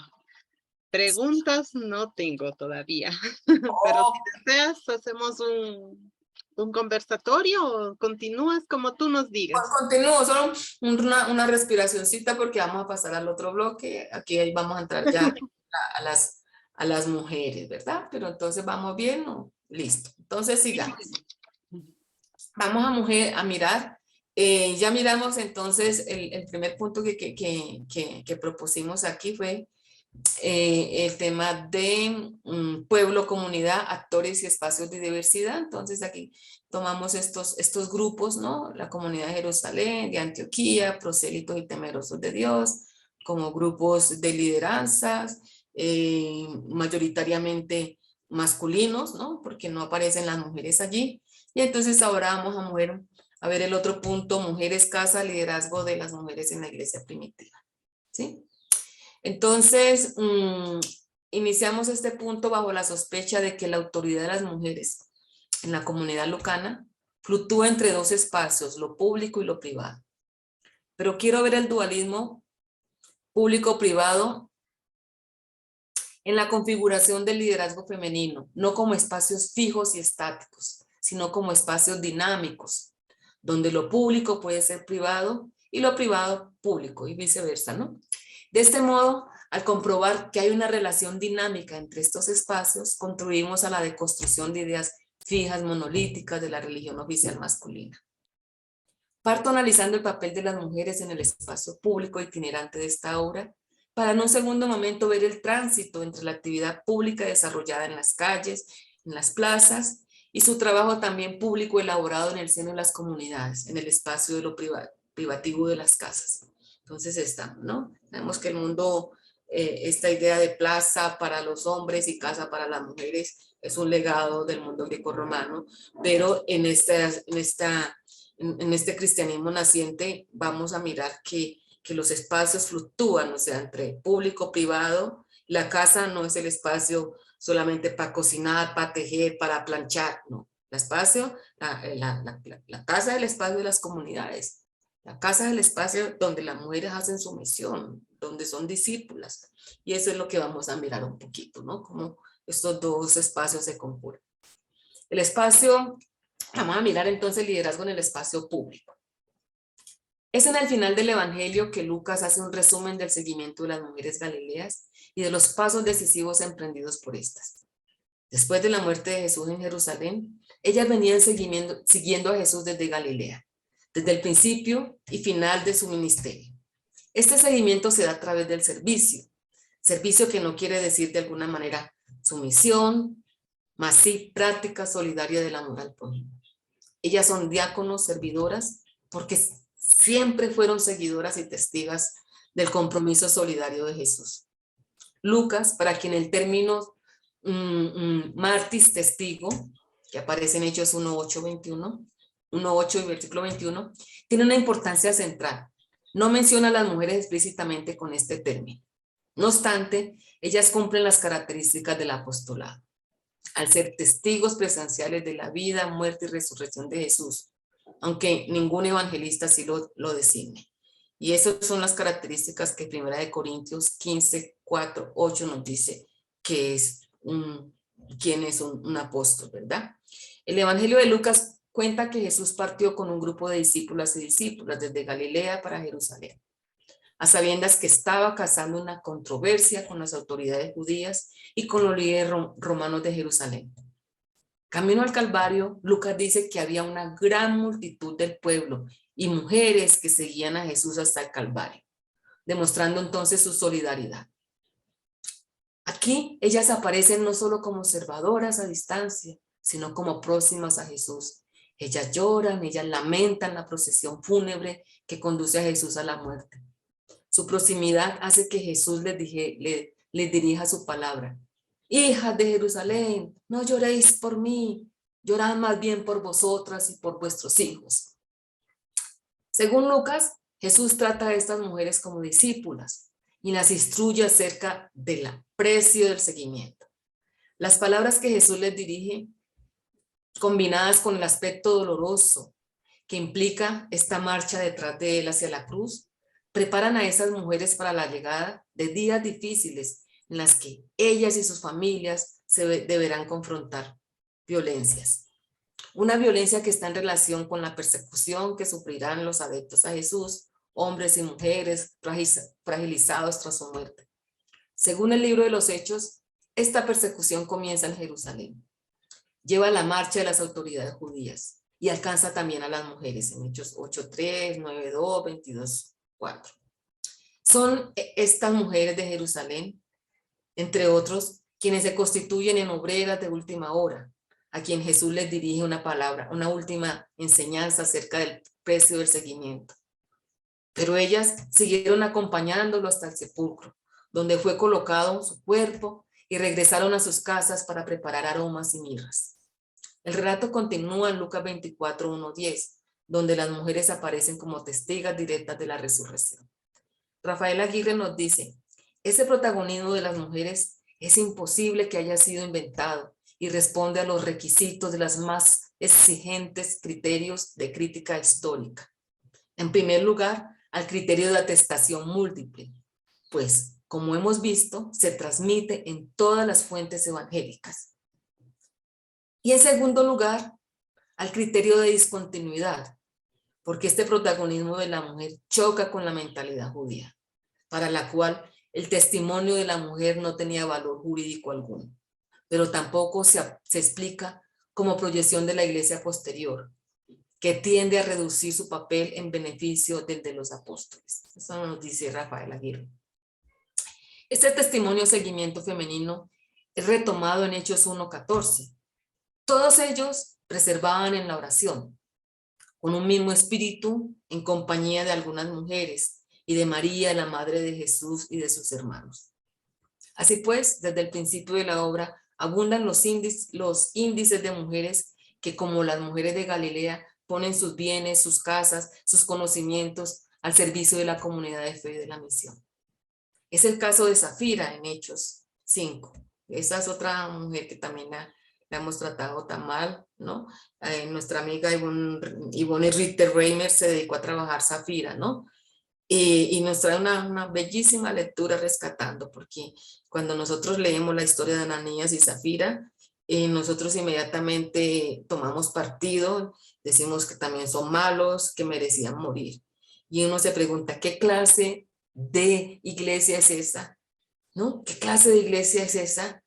[SPEAKER 3] Preguntas no tengo todavía, pero si deseas hacemos ¿Un conversatorio o continúas como tú nos digas?
[SPEAKER 1] Continúo, solo una respiracioncita porque vamos a pasar al otro bloque. Aquí ahí vamos a entrar ya a las mujeres, ¿verdad? Pero entonces vamos bien, ¿no? Listo. Entonces sigamos. Vamos a mirar. Ya miramos entonces el primer punto que propusimos aquí fue el tema de pueblo, comunidad, actores y espacios de diversidad. Entonces aquí tomamos estos grupos, ¿no? La comunidad de Jerusalén, de Antioquía, prosélitos y temerosos de Dios, como grupos de lideranzas, mayoritariamente masculinos, ¿no? Porque no aparecen las mujeres allí. Y entonces ahora vamos a ver el otro punto, mujeres, casa, liderazgo de las mujeres en la iglesia primitiva, ¿sí? Entonces, iniciamos este punto bajo la sospecha de que la autoridad de las mujeres en la comunidad lucana fluctúa entre dos espacios, lo público y lo privado. Pero quiero ver el dualismo público-privado en la configuración del liderazgo femenino, no como espacios fijos y estáticos, sino como espacios dinámicos, donde lo público puede ser privado y lo privado público y viceversa, ¿no? De este modo, al comprobar que hay una relación dinámica entre estos espacios, contribuimos a la deconstrucción de ideas fijas, monolíticas de la religión oficial masculina. Parto analizando el papel de las mujeres en el espacio público itinerante de esta obra, para en un segundo momento ver el tránsito entre la actividad pública desarrollada en las calles, en las plazas, y su trabajo también público elaborado en el seno de las comunidades, en el espacio de lo privativo de las casas. Entonces estamos, ¿no? Sabemos que el mundo, esta idea de plaza para los hombres y casa para las mujeres es un legado del mundo grecorromano, pero en este cristianismo naciente vamos a mirar que los espacios fluctúan, o sea, entre público, privado. La casa no es el espacio solamente para cocinar, para tejer, para planchar, no. La casa es el espacio de las comunidades. La casa es el espacio donde las mujeres hacen su misión, donde son discípulas. Y eso es lo que vamos a mirar un poquito, ¿no? Cómo estos dos espacios se conjuran. El espacio, vamos a mirar entonces el liderazgo en el espacio público. Es en el final del Evangelio que Lucas hace un resumen del seguimiento de las mujeres galileas y de los pasos decisivos emprendidos por estas. Después de la muerte de Jesús en Jerusalén, ellas venían siguiendo a Jesús desde Galilea, desde el principio y final de su ministerio. Este seguimiento se da a través del servicio que no quiere decir de alguna manera sumisión, mas sí práctica solidaria del amor al prójimo. Ellas son diáconos, servidoras, porque siempre fueron seguidoras y testigas del compromiso solidario de Jesús. Lucas, para quien el término martis, testigo, que aparece en Hechos 1:8 y versículo 21, tiene una importancia central. No menciona a las mujeres explícitamente con este término. No obstante, ellas cumplen las características del apostolado. Al ser testigos presenciales de la vida, muerte y resurrección de Jesús, aunque ningún evangelista sí lo designe. Y esas son las características que 1 Corintios 15:4-8 nos dice que es quién es un apóstol, ¿verdad? El Evangelio de Lucas cuenta que Jesús partió con un grupo de discípulas y discípulas desde Galilea para Jerusalén, a sabiendas que estaba causando una controversia con las autoridades judías y con los líderes romanos de Jerusalén. Camino al Calvario, Lucas dice que había una gran multitud del pueblo y mujeres que seguían a Jesús hasta el Calvario, demostrando entonces su solidaridad. Aquí ellas aparecen no solo como observadoras a distancia, sino como próximas a Jesús. Ellas lloran, ellas lamentan la procesión fúnebre que conduce a Jesús a la muerte. Su proximidad hace que Jesús les dirija su palabra. Hijas de Jerusalén, no lloréis por mí, llorad más bien por vosotras y por vuestros hijos. Según Lucas, Jesús trata a estas mujeres como discípulas y las instruye acerca del aprecio del seguimiento. Las palabras que Jesús les dirige, combinadas con el aspecto doloroso que implica esta marcha detrás de él hacia la cruz, preparan a esas mujeres para la llegada de días difíciles en las que ellas y sus familias se deberán confrontar violencias. Una violencia que está en relación con la persecución que sufrirán los adeptos a Jesús, hombres y mujeres fragilizados tras su muerte. Según el libro de los Hechos, esta persecución comienza en Jerusalén. Lleva la marcha de las autoridades judías y alcanza también a las mujeres en Hechos 8:3, 9:2, 22:4. Son estas mujeres de Jerusalén, entre otros, quienes se constituyen en obreras de última hora, a quien Jesús les dirige una palabra, una última enseñanza acerca del precio del seguimiento. Pero ellas siguieron acompañándolo hasta el sepulcro, donde fue colocado su cuerpo, y regresaron a sus casas para preparar aromas y mirras. El relato continúa en Lucas 24:1-10, donde las mujeres aparecen como testigos directas de la resurrección. Rafael Aguirre nos dice, ese protagonismo de las mujeres es imposible que haya sido inventado y responde a los requisitos de las más exigentes criterios de crítica histórica. En primer lugar, al criterio de atestación múltiple, pues, como hemos visto, se transmite en todas las fuentes evangélicas. Y en segundo lugar, al criterio de discontinuidad, porque este protagonismo de la mujer choca con la mentalidad judía, para la cual el testimonio de la mujer no tenía valor jurídico alguno, pero tampoco se explica como proyección de la iglesia posterior, que tiende a reducir su papel en beneficio del de los apóstoles. Eso nos dice Rafael Aguirre. Este testimonio seguimiento femenino es retomado en Hechos 1:14. Todos ellos preservaban en la oración, con un mismo espíritu, en compañía de algunas mujeres y de María, la madre de Jesús y de sus hermanos. Así pues, desde el principio de la obra, abundan los índices de mujeres que, como las mujeres de Galilea, ponen sus bienes, sus casas, sus conocimientos al servicio de la comunidad de fe y de la misión. Es el caso de Zafira en Hechos 5. Esa es otra mujer que también la hemos tratado tan mal, ¿no? Nuestra amiga Yvonne Ritter-Reimer se dedicó a trabajar Zafira, ¿no? Y nos trae una bellísima lectura rescatando, porque cuando nosotros leemos la historia de Ananías y Zafira, nosotros inmediatamente tomamos partido, decimos que también son malos, que merecían morir. Y uno se pregunta, ¿qué clase de iglesia es esa? ¿No? ¿Qué clase de iglesia es esa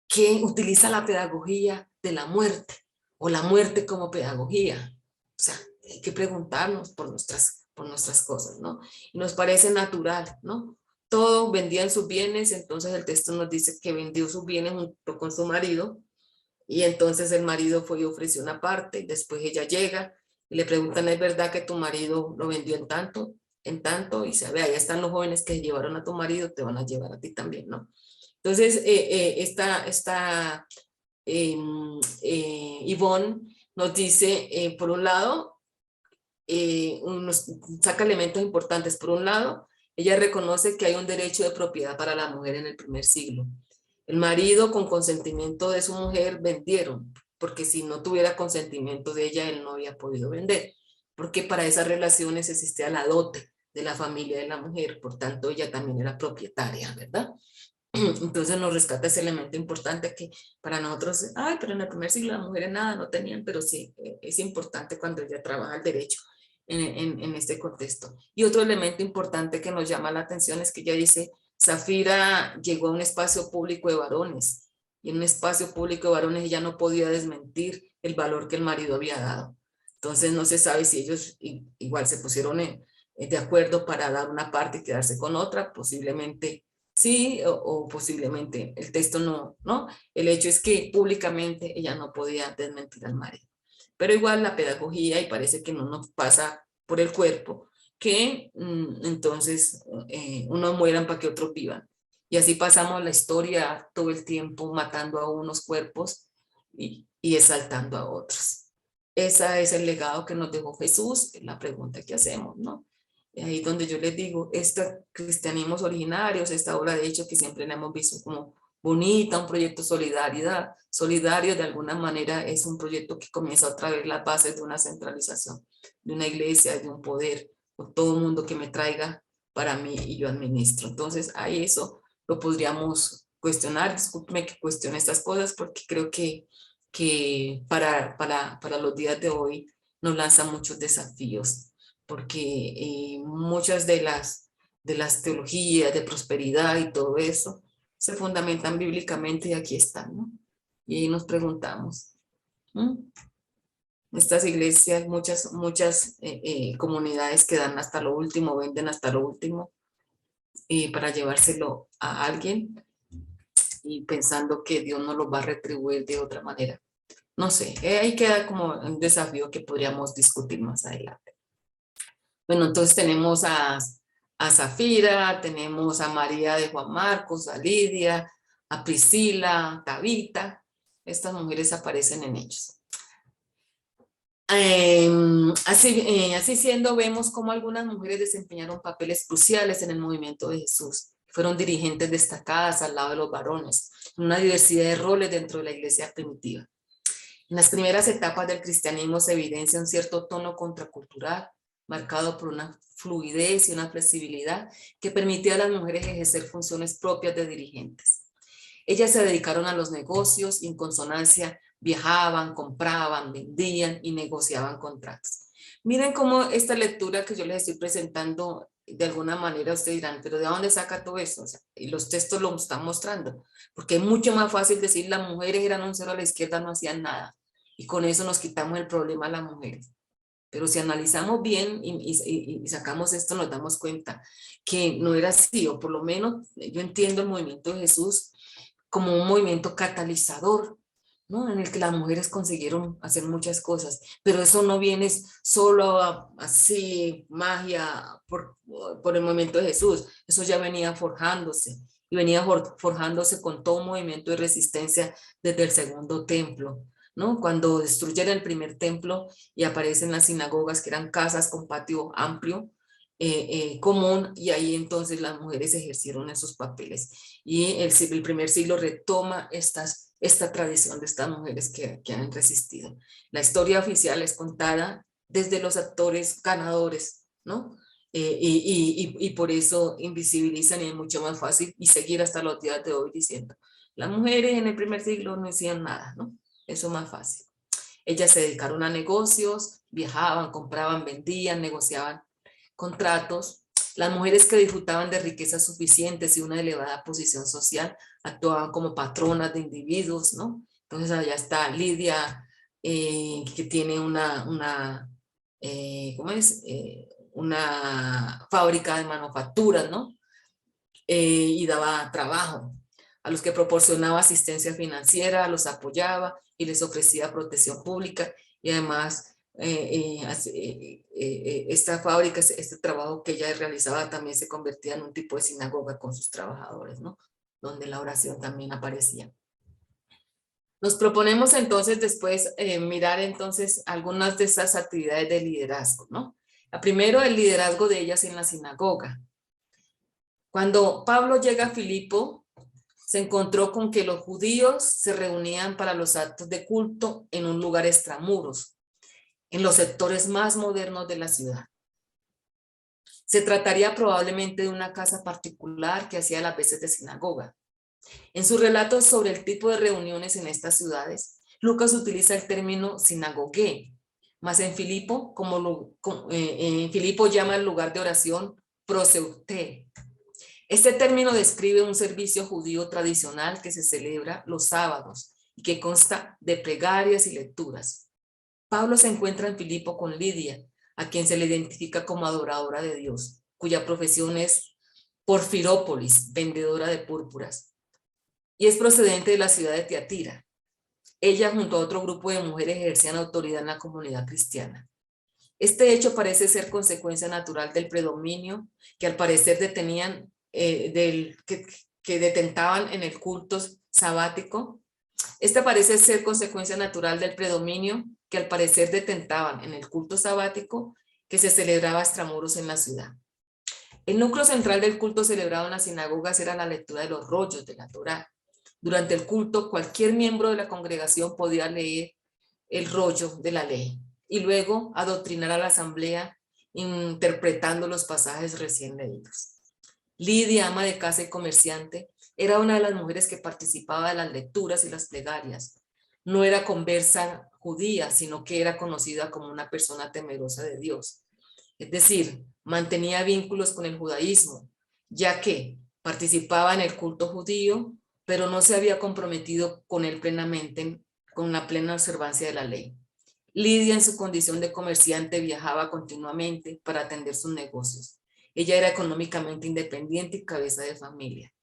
[SPEAKER 1] que utiliza la pedagogía de la muerte o la muerte como pedagogía? O sea, hay que preguntarnos por nuestras cosas, ¿no? Y nos parece natural, ¿no? Todos vendían sus bienes, entonces el texto nos dice que vendió sus bienes junto con su marido, y entonces el marido fue y ofreció una parte, y después ella llega y le preguntan, ¿es verdad que tu marido lo vendió en tanto? En tanto, y sabe, ahí están los jóvenes que llevaron a tu marido, te van a llevar a ti también, ¿no? Entonces, Yvonne nos dice, por un lado, nos saca elementos importantes. Por un lado, ella reconoce que hay un derecho de propiedad para la mujer en el primer siglo. El marido, con consentimiento de su mujer, vendieron, porque si no tuviera consentimiento de ella, él no había podido vender, porque para esas relaciones existía la dote de la familia de la mujer, por tanto ella también era propietaria, ¿verdad? Entonces nos rescata ese elemento importante que para nosotros, ay, pero en el primer siglo las mujeres nada, no tenían, pero sí, es importante cuando ella trabaja el derecho en este contexto. Y otro elemento importante que nos llama la atención es que ella dice, Zafira llegó a un espacio público de varones, y en un espacio público de varones ella no podía desmentir el valor que el marido había dado. Entonces no se sabe si ellos igual se pusieron de acuerdo para dar una parte y quedarse con otra, posiblemente sí, o posiblemente el texto no. El hecho es que públicamente ella no podía desmentir al marido. Pero igual la pedagogía, y parece que no nos pasa por el cuerpo, que entonces unos mueran para que otros vivan. Y así pasamos la historia todo el tiempo matando a unos cuerpos y exaltando a otros. Ese es el legado que nos dejó Jesús, es la pregunta que hacemos, ¿no? Ahí donde yo les digo, estos cristianismos originarios, esta obra de hecho que siempre la hemos visto como bonita, un proyecto solidario de alguna manera es un proyecto que comienza otra vez las bases de una centralización, de una iglesia, de un poder, con todo el mundo que me traiga para mí y yo administro. Entonces ahí eso lo podríamos cuestionar, discúlpeme que cuestione estas cosas porque creo que que para los días de hoy nos lanza muchos desafíos, porque muchas de las teologías de prosperidad y todo eso se fundamentan bíblicamente y aquí están, ¿no? Y ahí nos preguntamos, estas iglesias, muchas comunidades que dan hasta lo último, venden hasta lo último para llevárselo a alguien y pensando que Dios no los va a retribuir de otra manera. No sé, ahí queda como un desafío que podríamos discutir más adelante. Bueno, entonces tenemos a Zafira, tenemos a María de Juan Marcos, a Lidia, a Priscila, a Tabita. Estas mujeres aparecen en Hechos. Así siendo, vemos cómo algunas mujeres desempeñaron papeles cruciales en el movimiento de Jesús. Fueron dirigentes destacadas al lado de los varones, una diversidad de roles dentro de la iglesia primitiva. En las primeras etapas del cristianismo se evidencia un cierto tono contracultural, marcado por una fluidez y una flexibilidad que permitía a las mujeres ejercer funciones propias de dirigentes. Ellas se dedicaron a los negocios y en consonancia viajaban, compraban, vendían y negociaban contratos. Miren cómo esta lectura que yo les estoy presentando, de alguna manera ustedes dirán, pero ¿de dónde saca todo eso? O sea, y los textos lo están mostrando, porque es mucho más fácil decir las mujeres eran un cero a la izquierda, no hacían nada, y con eso nos quitamos el problema a las mujeres. Pero si analizamos bien y sacamos esto, nos damos cuenta que no era así, o por lo menos yo entiendo el movimiento de Jesús como un movimiento catalizador, ¿no? En el que las mujeres consiguieron hacer muchas cosas, pero eso no viene solo así, magia, por el movimiento de Jesús, eso ya venía forjándose, y venía forjándose con todo un movimiento de resistencia desde el segundo templo, ¿no? Cuando destruyen el primer templo y aparecen las sinagogas, que eran casas con patio amplio, común, y ahí entonces las mujeres ejercieron esos papeles. Y el primer siglo retoma esta tradición de estas mujeres que han resistido. La historia oficial es contada desde los actores ganadores, ¿no? Y por eso invisibilizan, y es mucho más fácil y seguir hasta los días de hoy diciendo, las mujeres en el primer siglo no hacían nada, ¿no? Eso es más fácil. Ellas se dedicaron a negocios, viajaban, compraban, vendían, negociaban contratos. Las mujeres que disfrutaban de riquezas suficientes y una elevada posición social actuaban como patronas de individuos, ¿no? Entonces allá está Lidia, que tiene una fábrica de manufacturas, ¿no? Y daba trabajo a los que proporcionaba asistencia financiera, los apoyaba y les ofrecía protección pública, y además esta fábrica, este trabajo que ella realizaba también se convertía en un tipo de sinagoga con sus trabajadores, ¿no? Donde la oración también aparecía. Nos proponemos entonces después mirar entonces algunas de esas actividades de liderazgo, ¿no? La primero, el liderazgo de ellas en la sinagoga. Cuando Pablo llega a Filipo, se encontró con que los judíos se reunían para los actos de culto en un lugar extramuros, en los sectores más modernos de la ciudad. Se trataría probablemente de una casa particular que hacía las veces de sinagoga. En sus relatos sobre el tipo de reuniones en estas ciudades, Lucas utiliza el término sinagogué, más en Filipo, Filipo llama el lugar de oración proseuté. Este término describe un servicio judío tradicional que se celebra los sábados y que consta de plegarias y lecturas. Pablo se encuentra en Filipo con Lidia, a quien se le identifica como adoradora de Dios, cuya profesión es Porfirópolis, vendedora de púrpuras, y es procedente de la ciudad de Tiatira. Ella junto a otro grupo de mujeres ejercían autoridad en la comunidad cristiana. Este hecho parece ser consecuencia natural del predominio que al parecer que detentaban en el culto sabático. Esta parece ser consecuencia natural del predominio que al parecer detentaban en el culto sabático que se celebraba extramuros en la ciudad. El núcleo central del culto celebrado en las sinagogas era la lectura de los rollos de la Torá. Durante el culto, cualquier miembro de la congregación podía leer el rollo de la ley y luego adoctrinar a la asamblea interpretando los pasajes recién leídos. Lidia, ama de casa y comerciante, era una de las mujeres que participaba de las lecturas y las plegarias. no era conversa judía, sino que era conocida como una persona temerosa de Dios. Es decir, mantenía vínculos con el judaísmo, ya que participaba en el culto judío, pero no se había comprometido con él plenamente, con la plena observancia de la ley. Lidia, en su condición de comerciante, viajaba continuamente para atender sus negocios. Ella era económicamente independiente y cabeza de familia.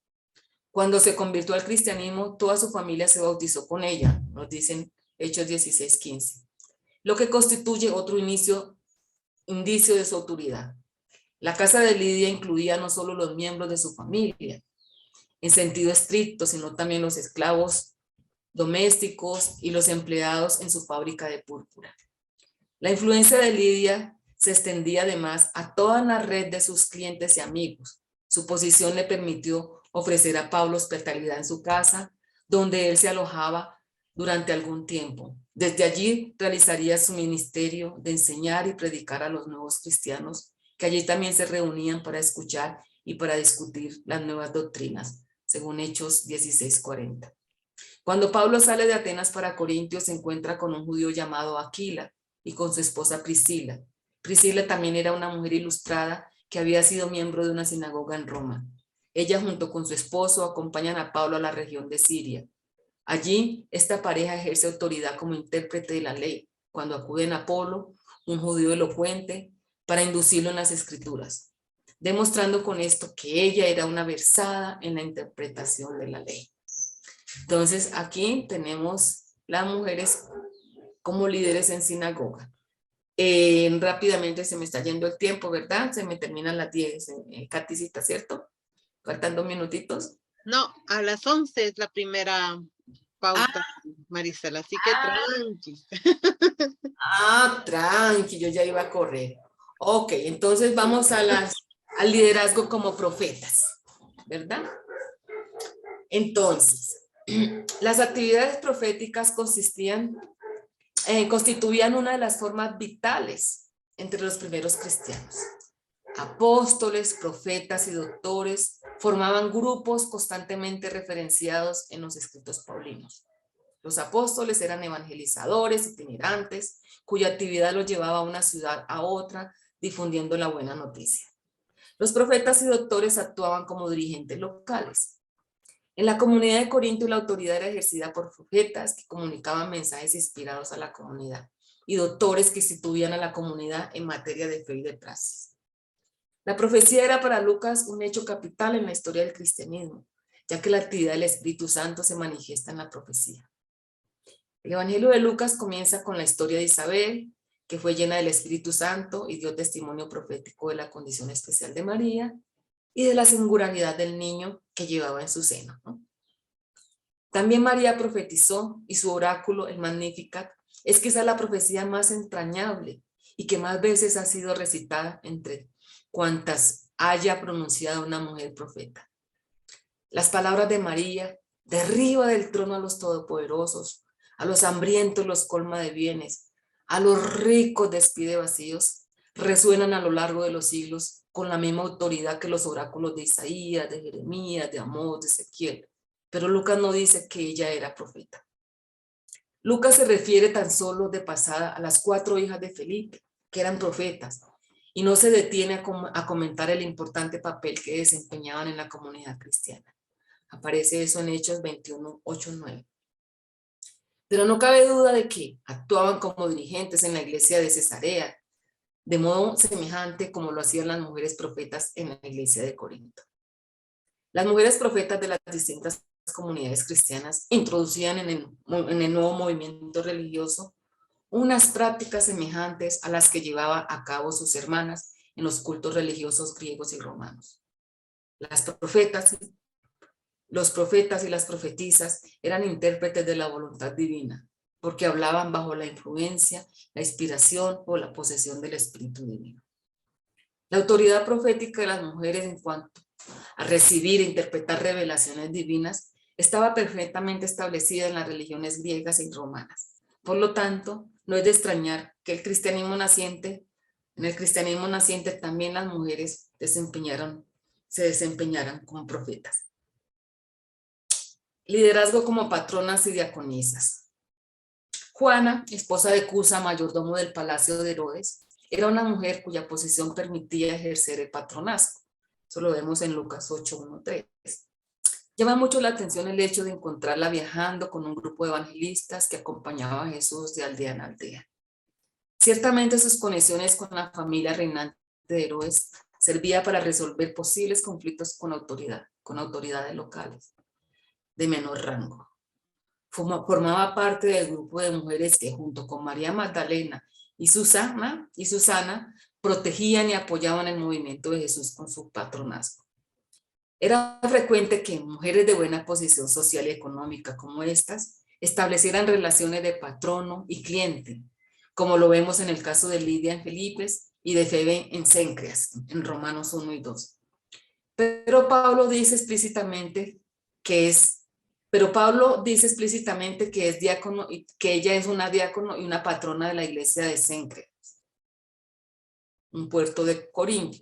[SPEAKER 1] Cuando se convirtió al cristianismo, toda su familia se bautizó con ella, nos dicen Hechos 16:15, lo que constituye otro indicio de su autoridad. La casa de Lidia incluía no solo los miembros de su familia, en sentido estricto, sino también los esclavos domésticos y los empleados en su fábrica de púrpura. La influencia de Lidia se extendía además a toda la red de sus clientes y amigos. Su posición le permitió ofrecer a Pablo hospitalidad en su casa, donde él se alojaba durante algún tiempo. Desde allí realizaría su ministerio de enseñar y predicar a los nuevos cristianos, que allí también se reunían para escuchar y para discutir las nuevas doctrinas, según Hechos 16:40. Cuando Pablo sale de Atenas para Corintios, se encuentra con un judío llamado Aquila y con su esposa Priscila. Priscila también era una mujer ilustrada que había sido miembro de una sinagoga en Roma. Ella junto con su esposo acompañan a Pablo a la región de Siria. Allí, esta pareja ejerce autoridad como intérprete de la ley, cuando acuden a Pablo, un judío elocuente, para inducirlo en las escrituras, demostrando con esto que ella era una versada en la interpretación de la ley. Entonces, aquí tenemos las mujeres como líderes en sinagoga. Rápidamente se me está yendo el tiempo, ¿verdad? Se me terminan las 10, Caticita, ¿cierto? Faltan 2 minutitos.
[SPEAKER 3] No, a las 11 es la primera pauta, Marisela, así que tranqui.
[SPEAKER 1] Tranqui, yo ya iba a correr. Ok, entonces vamos al liderazgo como profetas, ¿verdad? Entonces, las actividades proféticas constituían una de las formas vitales entre los primeros cristianos. Apóstoles, profetas y doctores formaban grupos constantemente referenciados en los escritos paulinos. Los apóstoles eran evangelizadores itinerantes, cuya actividad los llevaba a una ciudad a otra, difundiendo la buena noticia. Los profetas y doctores actuaban como dirigentes locales. En la comunidad de Corinto, la autoridad era ejercida por profetas que comunicaban mensajes inspirados a la comunidad y doctores que instituían a la comunidad en materia de fe y de praxis. La profecía era para Lucas un hecho capital en la historia del cristianismo, ya que la actividad del Espíritu Santo se manifiesta en la profecía. El Evangelio de Lucas comienza con la historia de Isabel, que fue llena del Espíritu Santo y dio testimonio profético de la condición especial de María y de la singularidad del niño que llevaba en su seno, ¿no? También María profetizó y su oráculo, el Magnificat, es quizá la profecía más entrañable y que más veces ha sido recitada entre cuantas haya pronunciado una mujer profeta. Las palabras de María: derriba del trono a los todopoderosos, a los hambrientos los colma de bienes, a los ricos despide vacíos, resuenan a lo largo de los siglos con la misma autoridad que los oráculos de Isaías, de Jeremías, de Amós, de Ezequiel. Pero Lucas no dice que ella era profeta. Lucas se refiere tan solo de pasada a las 4 hijas de Felipe, que eran profetas, y no se detiene a comentar el importante papel que desempeñaban en la comunidad cristiana. Aparece eso en Hechos 21, 8, 9. Pero no cabe duda de que actuaban como dirigentes en la iglesia de Cesarea, de modo semejante como lo hacían las mujeres profetas en la iglesia de Corinto. Las mujeres profetas de las distintas comunidades cristianas introducían en el nuevo movimiento religioso unas prácticas semejantes a las que llevaba a cabo sus hermanas en los cultos religiosos griegos y romanos. Los profetas y las profetisas eran intérpretes de la voluntad divina, porque hablaban bajo la influencia, la inspiración o la posesión del Espíritu Divino. La autoridad profética de las mujeres en cuanto a recibir e interpretar revelaciones divinas estaba perfectamente establecida en las religiones griegas y romanas. Por lo tanto, no es de extrañar que en el cristianismo naciente también las mujeres se desempeñaran como profetas. Liderazgo como patronas y diaconisas. Juana, esposa de Cusa, mayordomo del palacio de Herodes, era una mujer cuya posición permitía ejercer el patronazgo. Eso lo vemos en Lucas 8:1-3. Llama mucho la atención el hecho de encontrarla viajando con un grupo de evangelistas que acompañaba a Jesús de aldea en aldea. Ciertamente sus conexiones con la familia reinante de Herodes servía para resolver posibles conflictos con autoridades locales de menor rango. Formaba parte del grupo de mujeres que junto con María Magdalena y Susana protegían y apoyaban el movimiento de Jesús con su patronazgo. Era frecuente que mujeres de buena posición social y económica como estas establecieran relaciones de patrono y cliente, como lo vemos en el caso de Lidia en Filipes y de Febe en Cencreas, en Romanos 1 y 2. Pero Pablo dice explícitamente que es diácono y que ella es una diácono y una patrona de la iglesia de Cencreas, un puerto de Corinto.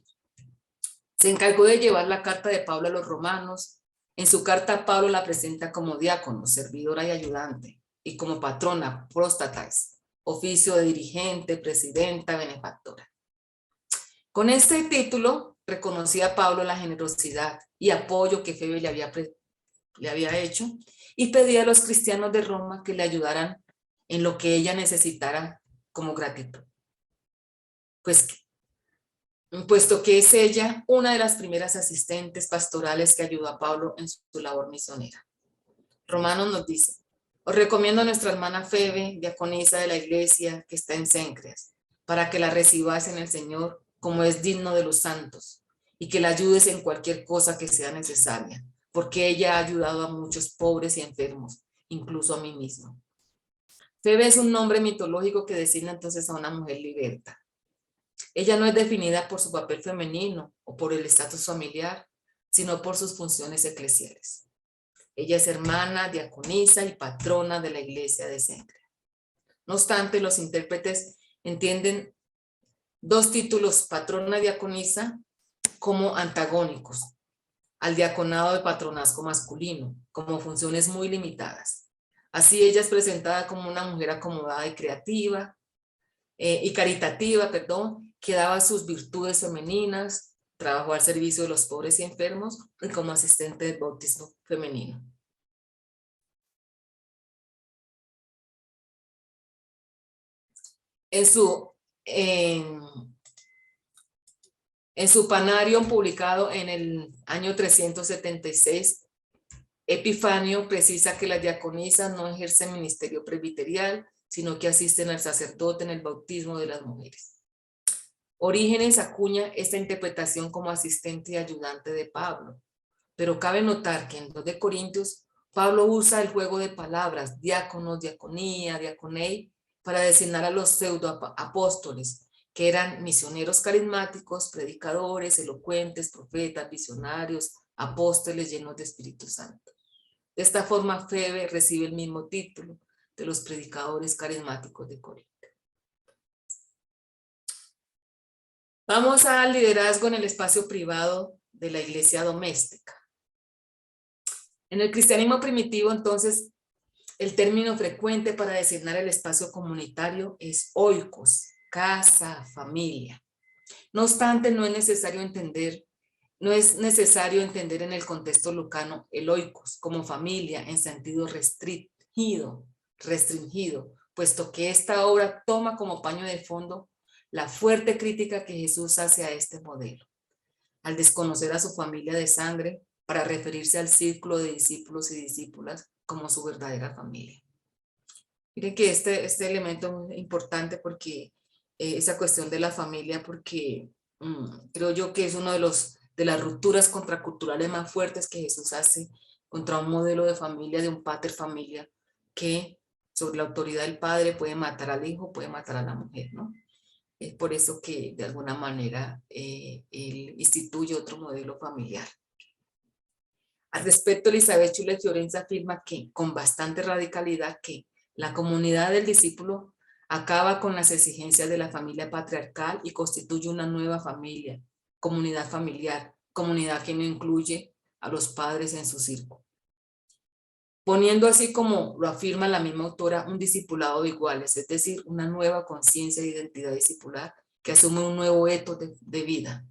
[SPEAKER 1] Se encargó de llevar la carta de Pablo a los romanos. En su carta Pablo la presenta como diácono, servidora y ayudante, y como patrona, próstatas, oficio de dirigente, presidenta, benefactora. Con este título reconocía Pablo la generosidad y apoyo que Febe le había hecho y pedía a los cristianos de Roma que le ayudaran en lo que ella necesitara como gratitud. Puesto que es ella una de las primeras asistentes pastorales que ayudó a Pablo en su labor misionera. Romanos nos dice: os recomiendo a nuestra hermana Febe, diaconisa de la iglesia que está en Cencreas, para que la recibas en el Señor como es digno de los santos, y que la ayudes en cualquier cosa que sea necesaria, porque ella ha ayudado a muchos pobres y enfermos, incluso a mí mismo. Febe es un nombre mitológico que designa entonces a una mujer liberta. Ella no es definida por su papel femenino o por el estatus familiar, sino por sus funciones eclesiales. Ella es hermana, diaconisa y patrona de la iglesia de Cencreas. No obstante, los intérpretes entienden dos títulos, patrona y diaconisa, como antagónicos al diaconado de patronazgo masculino, como funciones muy limitadas. Así ella es presentada como una mujer acomodada y creativa y caritativa, que daba sus virtudes femeninas, trabajó al servicio de los pobres y enfermos y como asistente del bautismo femenino. En su Panarion, publicado en el año 376, Epifanio precisa que las diaconisas no ejercen ministerio presbiterial, sino que asisten al sacerdote en el bautismo de las mujeres. Orígenes acuña esta interpretación como asistente y ayudante de Pablo, pero cabe notar que en 2 de Corintios, Pablo usa el juego de palabras, diáconos, diaconía, diaconei, para designar a los pseudoapóstoles, que eran misioneros carismáticos, predicadores, elocuentes, profetas, visionarios, apóstoles llenos de Espíritu Santo. De esta forma, Febe recibe el mismo título de los predicadores carismáticos de Corinto. Vamos al liderazgo en el espacio privado de la iglesia doméstica. En el cristianismo primitivo, entonces, el término frecuente para designar el espacio comunitario es oikos, casa, familia. No obstante, no es necesario entender en el contexto lucano el oikos como familia en sentido restringido, puesto que esta obra toma como paño de fondo la fuerte crítica que Jesús hace a este modelo, al desconocer a su familia de sangre para referirse al círculo de discípulos y discípulas como su verdadera familia. Miren que este elemento es importante porque esa cuestión de la familia, porque creo yo que es uno de las rupturas contraculturales más fuertes que Jesús hace contra un modelo de familia, de un pater familia, que sobre la autoridad del padre puede matar al hijo, puede matar a la mujer, ¿no? Es por eso que de alguna manera él instituye otro modelo familiar. Al respecto, Elizabeth Schüler Fiorenza afirma que con bastante radicalidad que la comunidad del discípulo acaba con las exigencias de la familia patriarcal y constituye una nueva familia, comunidad familiar, comunidad que no incluye a los padres en su círculo. poniendo así como lo afirma la misma autora, un discipulado de iguales, es decir, una nueva conciencia de identidad discipular que asume un nuevo etos de vida.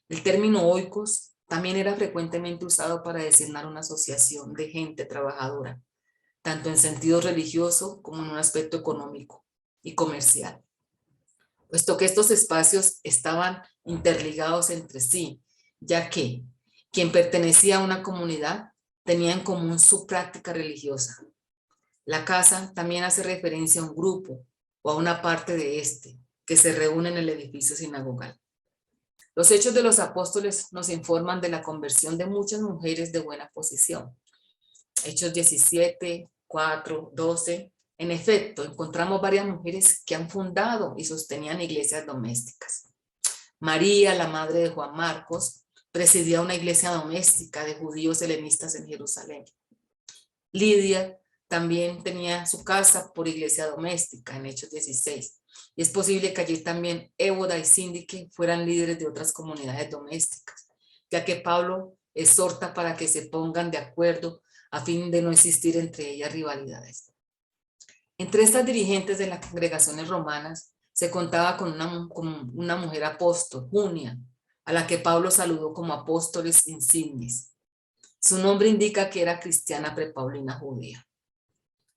[SPEAKER 1] El término oikos también era frecuentemente usado para designar una asociación de gente trabajadora, tanto en sentido religioso como en un aspecto económico y comercial, puesto que estos espacios estaban interligados entre sí, ya que quien pertenecía a una comunidad tenía en común su práctica religiosa. La casa también hace referencia a un grupo o a una parte de este que se reúne en el edificio sinagogal. Los Hechos de los Apóstoles nos informan de la conversión de muchas mujeres de buena posición. Hechos 17, 4, 12. En efecto, encontramos varias mujeres que han fundado y sostenían iglesias domésticas. María, la madre de Juan Marcos, presidía una iglesia doméstica de judíos helenistas en Jerusalén. Lidia también tenía su casa por iglesia doméstica en Hechos 16. Y es posible que allí también Évoda y Síndique fueran líderes de otras comunidades domésticas, ya que Pablo exhorta para que se pongan de acuerdo a fin de no existir entre ellas rivalidades. Entre estas dirigentes de las congregaciones romanas se contaba con una mujer apóstol, Junia, a la que Pablo saludó como apóstoles insignes. Su nombre indica que era cristiana prepaulina judía.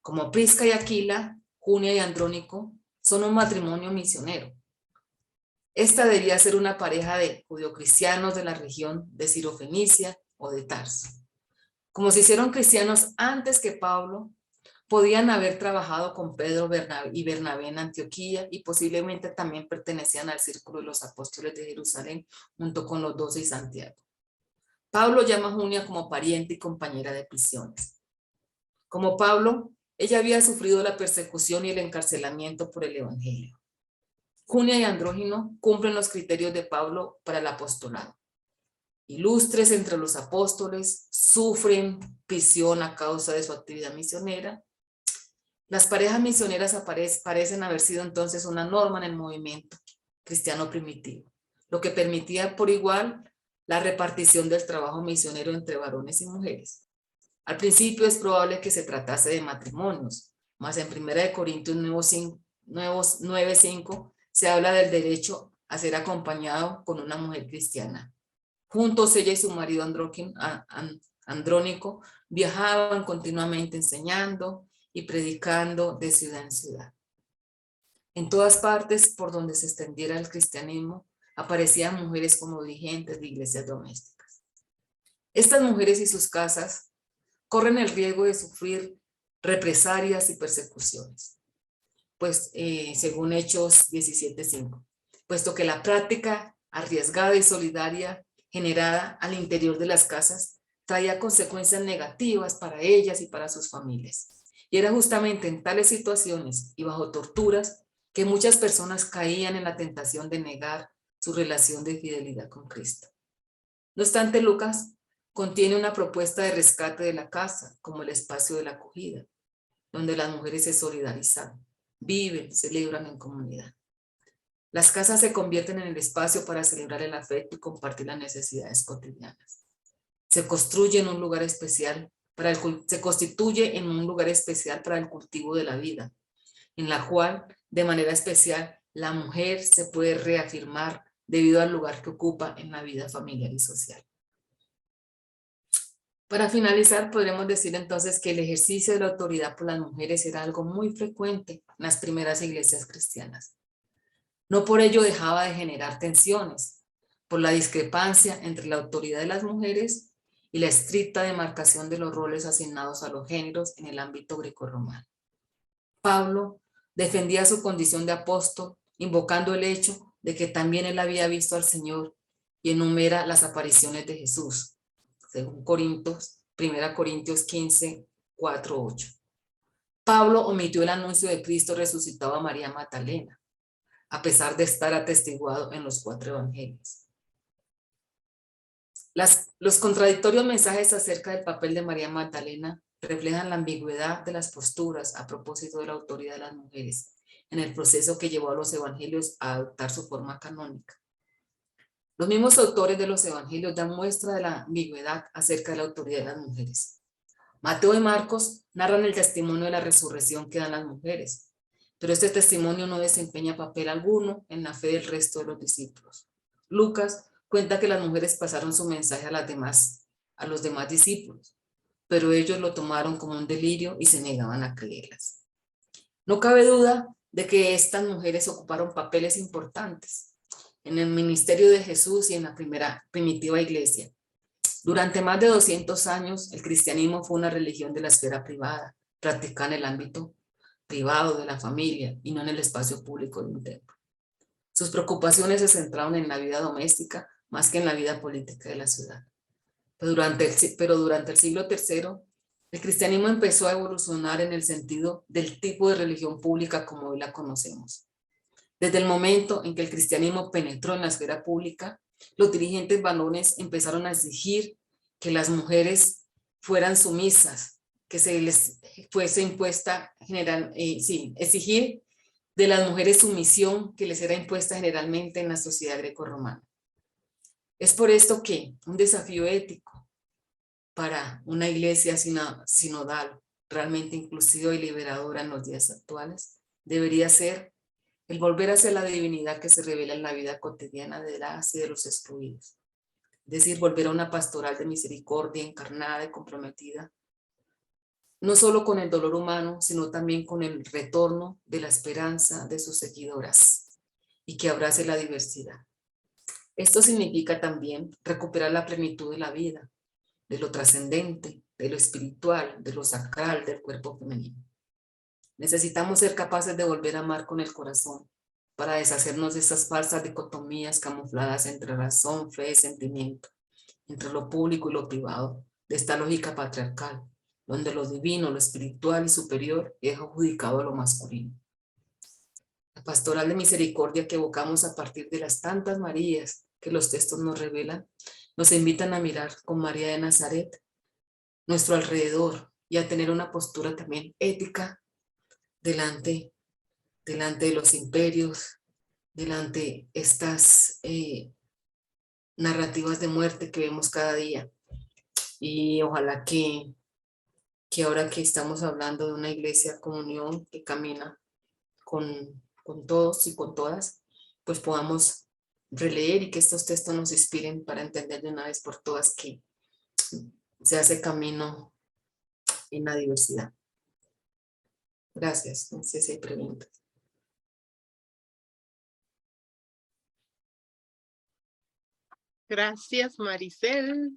[SPEAKER 1] Como Prisca y Aquila, Junia y Andrónico son un matrimonio misionero. Esta debía ser una pareja de judeocristianos de la región de Sirofenicia o de Tarso. Como se hicieron cristianos antes que Pablo, podían haber trabajado con Pedro y Bernabé en Antioquía y posiblemente también pertenecían al círculo de los apóstoles de Jerusalén junto con los 12 y Santiago. Pablo llama a Junia como pariente y compañera de prisiones. Como Pablo, ella había sufrido la persecución y el encarcelamiento por el evangelio. Junia y Andrógino cumplen los criterios de Pablo para el apostolado. Ilustres entre los apóstoles, sufren prisión a causa de su actividad misionera. Las parejas misioneras parecen haber sido entonces una norma en el movimiento cristiano primitivo, lo que permitía por igual la repartición del trabajo misionero entre varones y mujeres. Al principio es probable que se tratase de matrimonios, mas en 1 Corintios 9:5 se habla del derecho a ser acompañado con una mujer cristiana. Juntos ella y su marido Andrónico viajaban continuamente enseñando y predicando de ciudad en ciudad. En todas partes por donde se extendiera el cristianismo aparecían mujeres como dirigentes de iglesias domésticas. Estas mujeres y sus casas corren el riesgo de sufrir represalias y persecuciones, pues según Hechos 17:5, puesto que la práctica arriesgada y solidaria generada al interior de las casas traía consecuencias negativas para ellas y para sus familias. Y era justamente en tales situaciones y bajo torturas que muchas personas caían en la tentación de negar su relación de fidelidad con Cristo. No obstante, Lucas contiene una propuesta de rescate de la casa como el espacio de la acogida, donde las mujeres se solidarizan, viven, celebran en comunidad. Las casas se convierten en el espacio para celebrar el afecto y compartir las necesidades cotidianas. Se constituye en un lugar especial para el cultivo de la vida, en la cual, de manera especial, la mujer se puede reafirmar debido al lugar que ocupa en la vida familiar y social. Para finalizar, podremos decir entonces que el ejercicio de la autoridad por las mujeres era algo muy frecuente en las primeras iglesias cristianas. No por ello dejaba de generar tensiones, por la discrepancia entre la autoridad de las mujeres y la estricta demarcación de los roles asignados a los géneros en el ámbito grecorromano. Pablo defendía su condición de apóstol, invocando el hecho de que también él había visto al Señor y enumera las apariciones de Jesús, según 1 Corintios 15, 4, 8. Pablo omitió el anuncio de Cristo resucitado a María Magdalena, a pesar de estar atestiguado en los 4 evangelios. Los contradictorios mensajes acerca del papel de María Magdalena reflejan la ambigüedad de las posturas a propósito de la autoridad de las mujeres en el proceso que llevó a los evangelios a adoptar su forma canónica. Los mismos autores de los evangelios dan muestra de la ambigüedad acerca de la autoridad de las mujeres. Mateo y Marcos narran el testimonio de la resurrección que dan las mujeres, pero este testimonio no desempeña papel alguno en la fe del resto de los discípulos. Lucas cuenta que las mujeres pasaron su mensaje a los demás discípulos, pero ellos lo tomaron como un delirio y se negaban a creerlas. No cabe duda de que estas mujeres ocuparon papeles importantes en el ministerio de Jesús y en la primitiva iglesia. Durante más de 200 años, el cristianismo fue una religión de la esfera privada, practicada en el ámbito privado de la familia y no en el espacio público de un templo. Sus preocupaciones se centraron en la vida doméstica más que en la vida política de la ciudad. Pero durante el siglo III, el cristianismo empezó a evolucionar en el sentido del tipo de religión pública como hoy la conocemos. Desde el momento en que el cristianismo penetró en la esfera pública, los dirigentes varones empezaron a exigir que las mujeres fueran sumisas, que se les fuese impuesta exigir de las mujeres sumisión que les era impuesta generalmente en la sociedad grecorromana. Es por esto que un desafío ético para una iglesia sinodal realmente inclusiva y liberadora en los días actuales debería ser el volver hacia la divinidad que se revela en la vida cotidiana de las y de los excluidos. Es decir, volver a una pastoral de misericordia encarnada y comprometida, no solo con el dolor humano, sino también con el retorno de la esperanza de sus seguidoras y que abrace la diversidad. Esto significa también recuperar la plenitud de la vida, de lo trascendente, de lo espiritual, de lo sacral del cuerpo femenino. Necesitamos ser capaces de volver a amar con el corazón para deshacernos de esas falsas dicotomías camufladas entre razón, fe y sentimiento, entre lo público y lo privado, de esta lógica patriarcal, donde lo divino, lo espiritual y superior es adjudicado a lo masculino. La pastoral de misericordia que evocamos a partir de las tantas Marías que los textos nos revelan, nos invitan a mirar con María de Nazaret nuestro alrededor y a tener una postura también ética delante de los imperios, delante de estas narrativas de muerte que vemos cada día. Y ojalá que ahora que estamos hablando de una iglesia comunión que camina con todos y con todas, pues podamos releer y que estos textos nos inspiren para entender de una vez por todas que se hace camino en la diversidad. Gracias. No sé si hay preguntas.
[SPEAKER 3] Gracias, Maricel.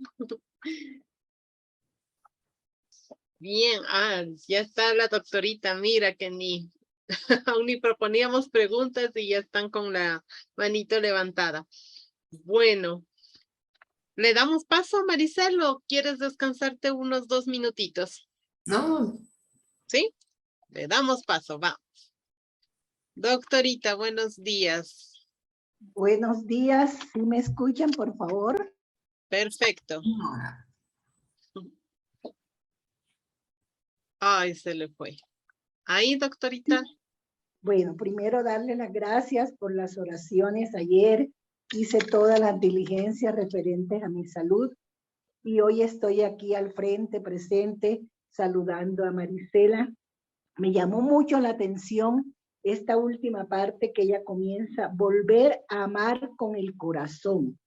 [SPEAKER 3] Bien, ya está la doctorita, mira que aún ni proponíamos preguntas y ya están con la manito levantada. Bueno, ¿le damos paso a Maricel o quieres descansarte unos 2 minutitos?
[SPEAKER 1] No.
[SPEAKER 3] ¿Sí? Le damos paso, vamos. Doctorita, buenos días.
[SPEAKER 4] Buenos días, ¿sí me escuchan, por favor?
[SPEAKER 3] Perfecto. Ay, se le fue. Ahí, doctorita.
[SPEAKER 4] Bueno, primero darle las gracias por las oraciones. Ayer hice todas las diligencias referentes a mi salud y hoy estoy aquí al frente, presente, saludando a Marisela. Me llamó mucho la atención esta última parte que ella comienza, volver a amar con el corazón,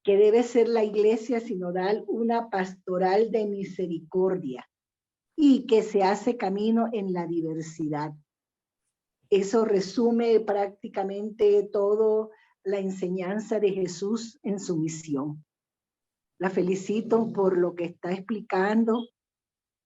[SPEAKER 4] que debe ser la iglesia sinodal una pastoral de misericordia y que se hace camino en la diversidad. Eso resume prácticamente toda la enseñanza de Jesús en su misión. La felicito por lo que está explicando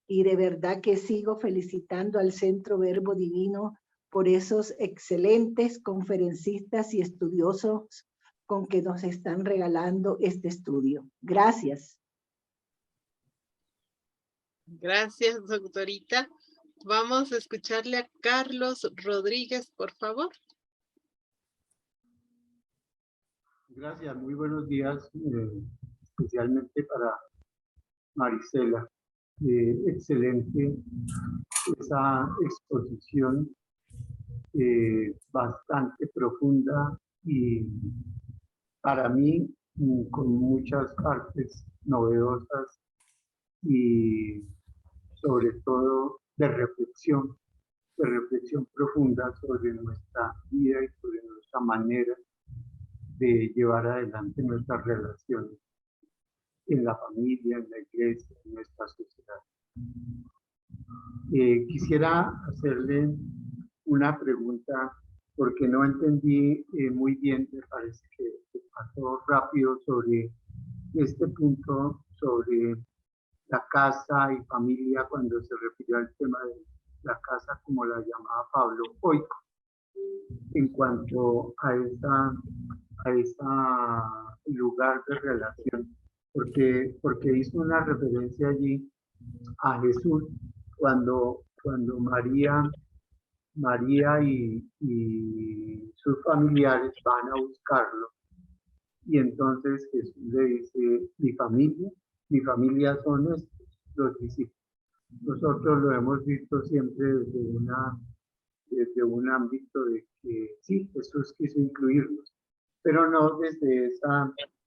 [SPEAKER 4] y de verdad que sigo felicitando al Centro Verbo Divino por esos excelentes conferencistas y estudiosos con que nos están regalando este estudio. Gracias.
[SPEAKER 3] Gracias, doctorita. Vamos a escucharle a Carlos Rodríguez, por favor.
[SPEAKER 5] Gracias, muy buenos días, especialmente para Marisela. Excelente esa exposición, bastante profunda y para mí con muchas partes novedosas y sobre todo de reflexión profunda sobre nuestra vida y sobre nuestra manera de llevar adelante nuestras relaciones en la familia, en la iglesia, en nuestra sociedad. Quisiera hacerle una pregunta porque no entendí muy bien, me parece que pasó rápido sobre este punto, sobre la casa y familia cuando se refirió al tema de la casa como la llamaba Pablo hoy, en cuanto a ese lugar de relación, porque hizo una referencia allí a Jesús cuando María y sus familiares van a buscarlo, y entonces Jesús le dice, mi familia son estos, los discípulos. Nosotros lo hemos visto siempre desde un ámbito de que sí, Jesús quiso incluirlos, pero no desde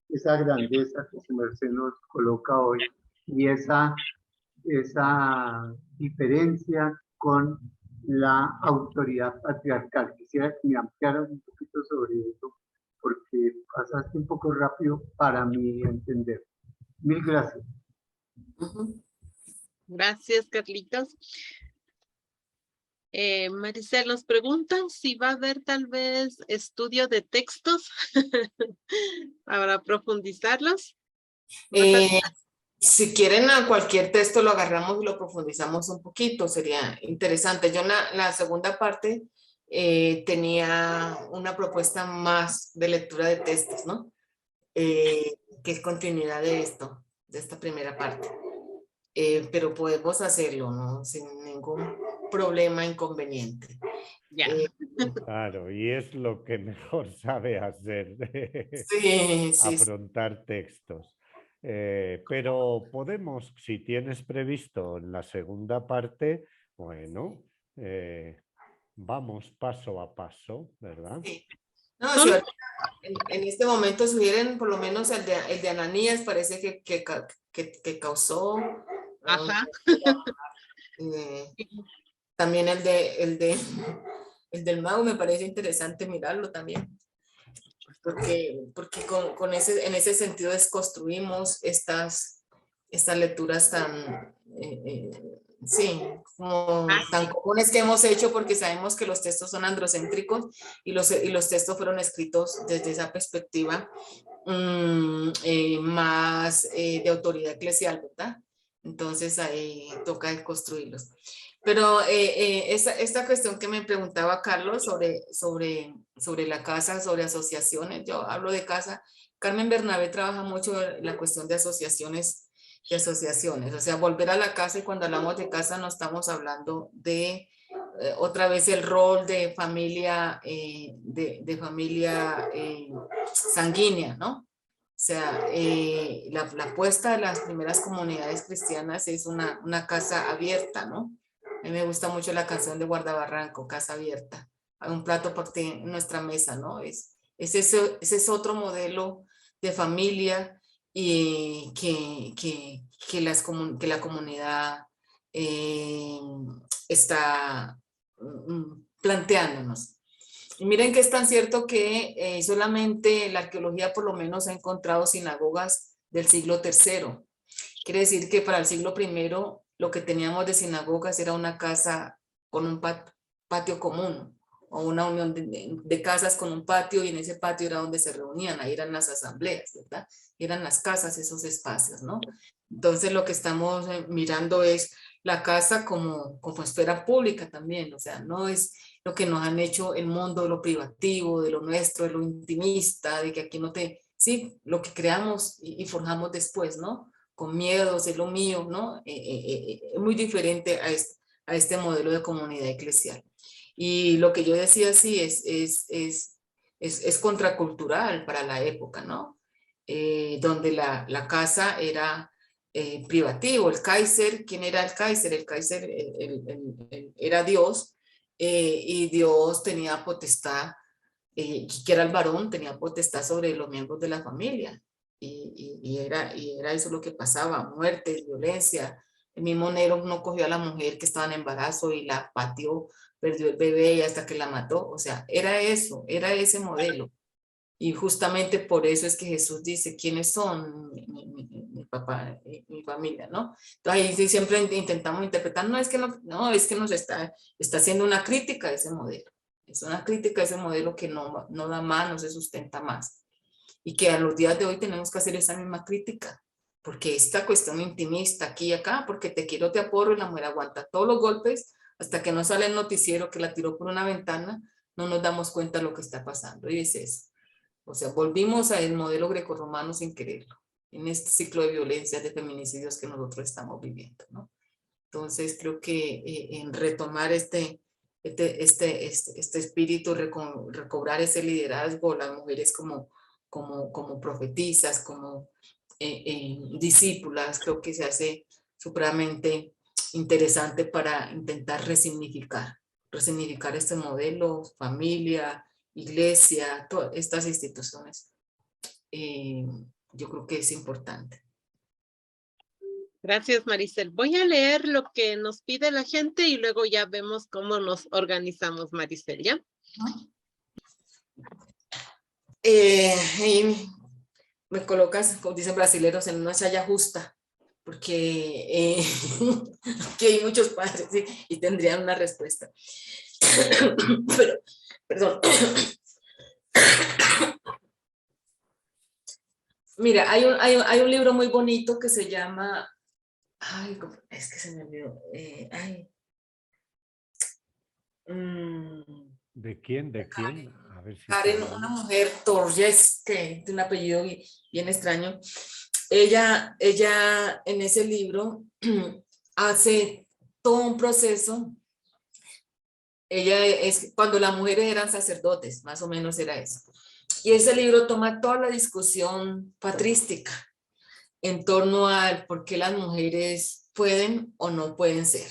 [SPEAKER 5] esa grandeza que su merced nos coloca hoy, y esa diferencia con la autoridad patriarcal. Quisiera que me ampliaras un poquito sobre eso, porque pasaste un poco rápido para mi entender. Mil gracias.
[SPEAKER 3] Gracias, Carlitos. Maricel, nos preguntan si va a haber tal vez estudio de textos para profundizarlos.
[SPEAKER 1] Si quieren a cualquier texto lo agarramos y lo profundizamos un poquito, sería interesante. Yo en la segunda parte tenía una propuesta más de lectura de textos, ¿no? Que es continuidad de esto, de esta primera parte. Pero podemos hacerlo, ¿no? Sin ningún problema, inconveniente.
[SPEAKER 3] Ya.
[SPEAKER 2] Claro, y es lo que mejor sabe hacer,
[SPEAKER 1] Sí, sí,
[SPEAKER 2] afrontar textos. Pero podemos, si tienes previsto en la segunda parte, bueno, vamos paso a paso, ¿verdad?
[SPEAKER 1] sí. No, si en este momento sugieren por lo menos el de Ananías, parece que causó.
[SPEAKER 3] Ajá.
[SPEAKER 1] También el del mago me parece interesante mirarlo también. Porque en ese sentido desconstruimos estas lecturas tan, sí, como tan comunes que hemos hecho, porque sabemos que los textos son androcéntricos y los textos fueron escritos desde esa perspectiva más de autoridad eclesial, ¿verdad? Entonces ahí toca construirlos. Pero esta cuestión que me preguntaba Carlos sobre la casa, sobre asociaciones, yo hablo de casa. Carmen Bernabé trabaja mucho la cuestión de asociaciones, o sea, volver a la casa, y cuando hablamos de casa no estamos hablando de otra vez el rol de familia, de familia sanguínea, ¿no? O sea, la apuesta de las primeras comunidades cristianas es una casa abierta, ¿no? A mí me gusta mucho la canción de Guardabarranco, Casa Abierta. Hay un plato por ti en nuestra mesa, ¿no? Ese es otro modelo de familia y que la comunidad está planteándonos. Y miren que es tan cierto que solamente la arqueología por lo menos ha encontrado sinagogas del siglo III. Quiere decir que para el siglo I lo que teníamos de sinagogas era una casa con un patio común, o una unión de casas con un patio, y en ese patio era donde se reunían, ahí eran las asambleas, ¿verdad? Eran las casas, esos espacios, ¿no? Entonces lo que estamos mirando es la casa como esfera pública también, o sea, no es lo que nos han hecho el mundo de lo privativo, de lo nuestro, de lo intimista, de que aquí no te, sí, lo que creamos y forjamos después, ¿no? Con miedos, es lo mío, ¿no? Es muy diferente a este modelo de comunidad eclesial. Y lo que yo decía, sí, es contracultural para la época, ¿no? Donde la casa era privativo. El Kaiser, ¿quién era el Kaiser? El Kaiser era Dios, y Dios tenía potestad, que era el varón, tenía potestad sobre los miembros de la familia. Y era eso lo que pasaba: muerte, violencia, El mismo Nero no cogió a la mujer que estaba en embarazo y la pateó, perdió el bebé y hasta que la mató. O sea, era eso, era ese modelo. Y justamente por eso es que Jesús dice, ¿quiénes son mi papá, mi familia? ¿No? Entonces ahí sí siempre intentamos interpretar, no es que, no, es que nos está haciendo una crítica a ese modelo. Es una crítica a ese modelo que no da más, no se sustenta más. Y que a los días de hoy tenemos que hacer esa misma crítica. Porque esta cuestión intimista aquí y acá, porque te quiero, te aporro, y la mujer aguanta todos los golpes hasta que no sale el noticiero que la tiró por una ventana, no nos damos cuenta de lo que está pasando. Y es eso. O sea, volvimos al modelo grecorromano sin quererlo, en este ciclo de violencia, de feminicidios que nosotros estamos viviendo, ¿no? Entonces, creo que en retomar este espíritu, recobrar ese liderazgo, las mujeres como profetizas, como discípulas, creo que se hace supremamente interesante para intentar resignificar este modelo, familia, iglesia, todas estas instituciones. Yo creo que es importante.
[SPEAKER 3] Gracias, Maricel. Voy a leer lo que nos pide la gente y luego ya vemos cómo nos organizamos, Maricel, ¿ya?
[SPEAKER 1] Y me colocas, como dicen brasileños, en una saya justa, porque que hay muchos padres, ¿sí? Y tendrían una respuesta. Pero, perdón. Mira, hay un libro muy bonito que se llama, ay, es que se me olvidó,
[SPEAKER 2] ¿De quién? ¿De quién? A ver si
[SPEAKER 1] Karen, una mujer Torres, que tiene un apellido bien extraño. Ella en ese libro hace todo un proceso. Ella es cuando las mujeres eran sacerdotes, más o menos era eso. Y ese libro toma toda la discusión patrística en torno al por qué las mujeres pueden o no pueden ser,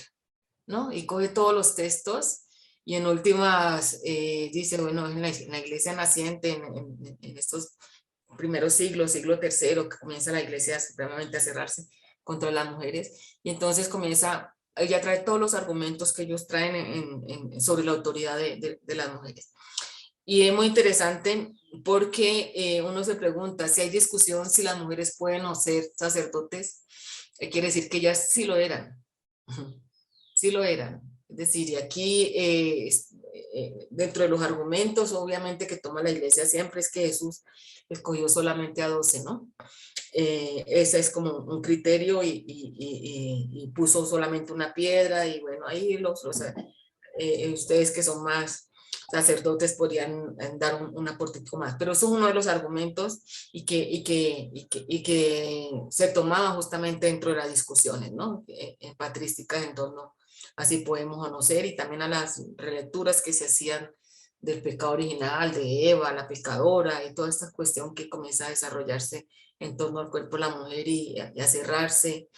[SPEAKER 1] ¿no? Y coge todos los textos y en últimas dice, bueno, en la iglesia naciente, en estos primeros siglos, siglo tercero, que comienza la iglesia supremamente a cerrarse contra las mujeres, y entonces ella trae todos los argumentos que ellos traen sobre la autoridad de las mujeres. Y es muy interesante porque uno se pregunta si hay discusión si las mujeres pueden o ser sacerdotes, quiere decir que ellas sí lo eran, sí lo eran. Es decir, y aquí dentro de los argumentos obviamente que toma la iglesia siempre es que Jesús escogió solamente a 12, ¿no? Ese es como un criterio y puso solamente una piedra y bueno, ahí ustedes que son más sacerdotes podrían dar un aportico más, pero eso es uno de los argumentos y que se tomaba justamente dentro de las discusiones, ¿no? Patrísticas en torno a si podemos o no ser, y también a las relecturas que se hacían del pecado original, de Eva, la pecadora, y toda esta cuestión que comienza a desarrollarse en torno al cuerpo de la mujer y a cerrarse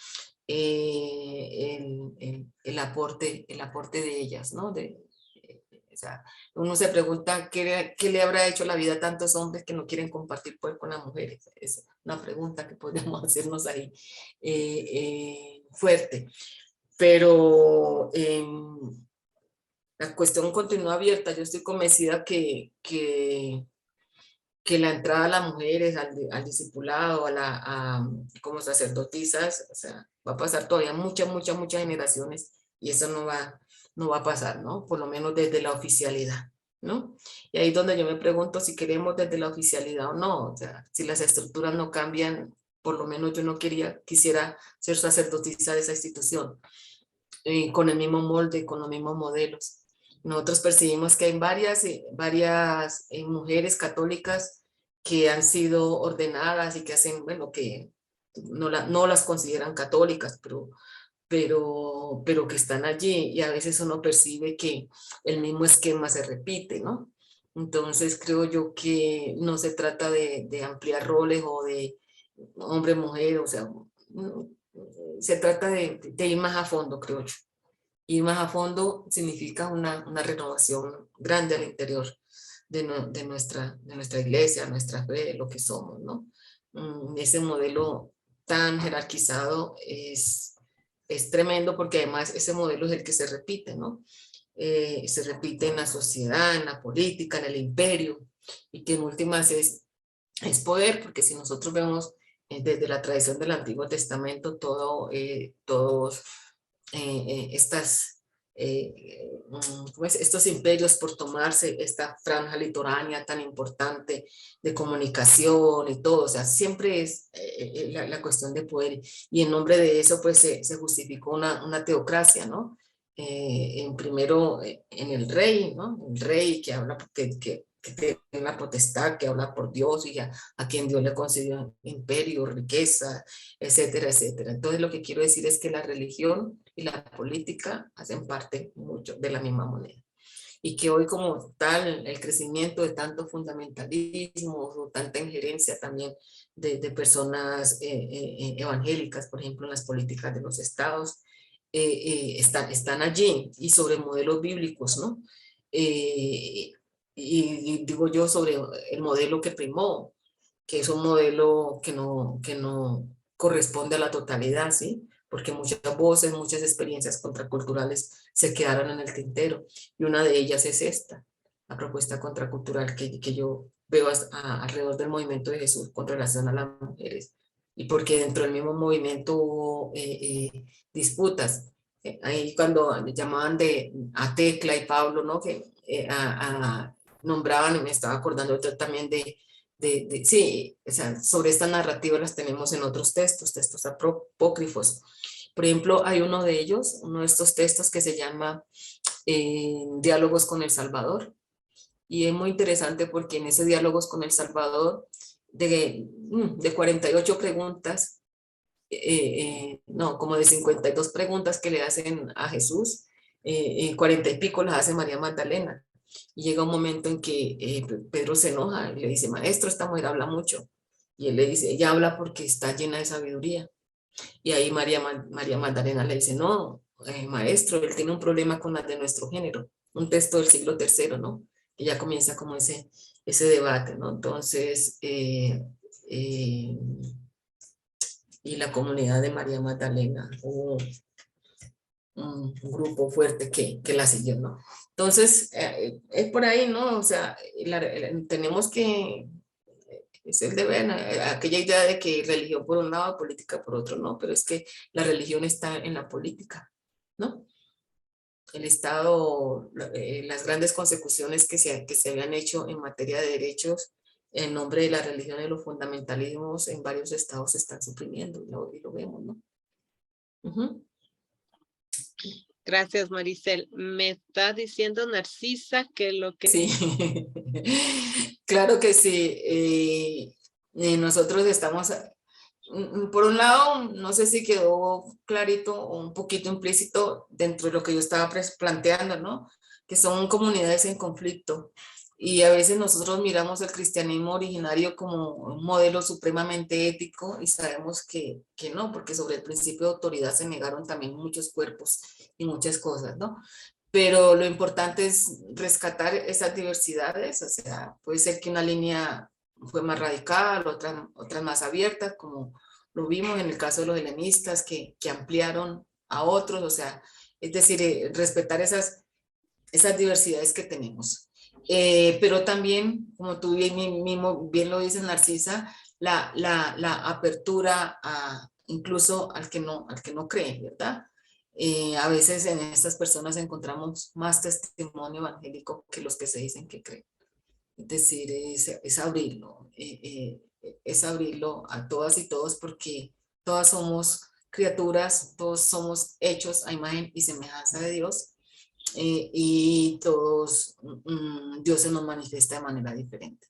[SPEAKER 1] el aporte de ellas, ¿no? O sea, uno se pregunta ¿qué le habrá hecho la vida a tantos hombres que no quieren compartir poder con las mujeres? Es una pregunta que podemos hacernos ahí fuerte. Pero la cuestión continúa abierta. Yo estoy convencida que la entrada a las mujeres al discipulado, como sacerdotisas, o sea, va a pasar todavía muchas generaciones y eso no va a pasar, ¿no? Por lo menos desde la oficialidad, ¿no? Y ahí es donde yo me pregunto si queremos desde la oficialidad o no, o sea, si las estructuras no cambian, por lo menos yo no quisiera ser sacerdotisa de esa institución, con el mismo molde, con los mismos modelos. Nosotros percibimos que hay varias mujeres católicas que han sido ordenadas y que hacen, bueno, que no las consideran católicas, pero que están allí y a veces uno percibe que el mismo esquema se repite, ¿no? Entonces creo yo que no se trata de ampliar roles o de hombre-mujer, o sea, se trata de ir más a fondo, creo yo. Ir más a fondo significa una renovación grande al interior de nuestra iglesia, nuestra fe, lo que somos, ¿no? Ese modelo tan jerarquizado es es tremendo porque además ese modelo es el que se repite, ¿no? Se repite en la sociedad, en la política, en el imperio, y que en últimas es poder, porque si nosotros vemos desde la tradición del Antiguo Testamento, todos estos imperios por tomarse esta franja litoránea tan importante de comunicación y todo, o sea, siempre es la cuestión de poder, y en nombre de eso pues se justificó una teocracia, ¿no? Primero en el rey, ¿no? El rey que habla, que tiene la potestad, que habla por Dios y a quien Dios le concedió imperio, riqueza, etcétera, etcétera. Entonces lo que quiero decir es que la religión y la política hacen parte mucho de la misma moneda. Y que hoy como tal, el crecimiento de tanto fundamentalismo o tanta injerencia también de personas evangélicas, por ejemplo, en las políticas de los estados, están allí y sobre modelos bíblicos, ¿no? Y digo yo sobre el modelo que primó, que es un modelo que no corresponde a la totalidad, ¿sí? Porque muchas voces, muchas experiencias contraculturales se quedaron en el tintero, y una de ellas es esta, la propuesta contracultural que yo veo alrededor del movimiento de Jesús con relación a las mujeres, y porque dentro del mismo movimiento hubo disputas. Ahí cuando llamaban a Tecla y Pablo, ¿no? Que nombraban, y me estaba acordando también sí, o sea, sobre esta narrativa las tenemos en otros textos apócrifos. Por ejemplo, hay uno de ellos, uno de estos textos que se llama Diálogos con el Salvador, y es muy interesante porque en ese Diálogos con el Salvador, de 48 preguntas, no, como de 52 preguntas que le hacen a Jesús, 40 y pico las hace María Magdalena. Y llega un momento en que Pedro se enoja y le dice, maestro, esta mujer habla mucho. Y él le dice, ella habla porque está llena de sabiduría. Y ahí María Magdalena le dice, no, maestro, él tiene un problema con las de nuestro género. Un texto del siglo III, ¿no? Y ya comienza como ese debate, ¿no? Entonces, y la comunidad de María Magdalena, hubo un grupo fuerte que la siguió, ¿no? Entonces, es por ahí, ¿no? O sea, tenemos que, es el deber, aquella idea de que religión por un lado, política por otro, no, pero es que la religión está en la política, ¿no? El Estado, las grandes consecuciones que se habían hecho en materia de derechos en nombre de la religión y los fundamentalismos en varios estados se están suprimiendo, y lo vemos, ¿no?
[SPEAKER 3] Gracias, Maricel. Me está diciendo Narcisa que lo que...
[SPEAKER 1] Sí, claro que sí. Nosotros estamos, por un lado, no sé si quedó clarito o un poquito implícito dentro de lo que yo estaba planteando, ¿no? Que son comunidades en conflicto. Y a veces nosotros miramos el cristianismo originario como un modelo supremamente ético y sabemos que no, porque sobre el principio de autoridad se negaron también muchos cuerpos y muchas cosas, ¿no? Pero lo importante es rescatar esas diversidades, o sea, puede ser que una línea fue más radical, otras más abiertas, como lo vimos en el caso de los helenistas, que ampliaron a otros, o sea, es decir, respetar esas diversidades que tenemos. Pero también, como tú bien lo dices, Narcisa, la apertura incluso al que no cree, ¿verdad? A veces en estas personas encontramos más testimonio evangélico que los que se dicen que creen. Es decir, es abrirlo a todas y todos, porque todas somos criaturas, todos somos hechos a imagen y semejanza de Dios, y todos Dios se nos manifiesta de manera diferente.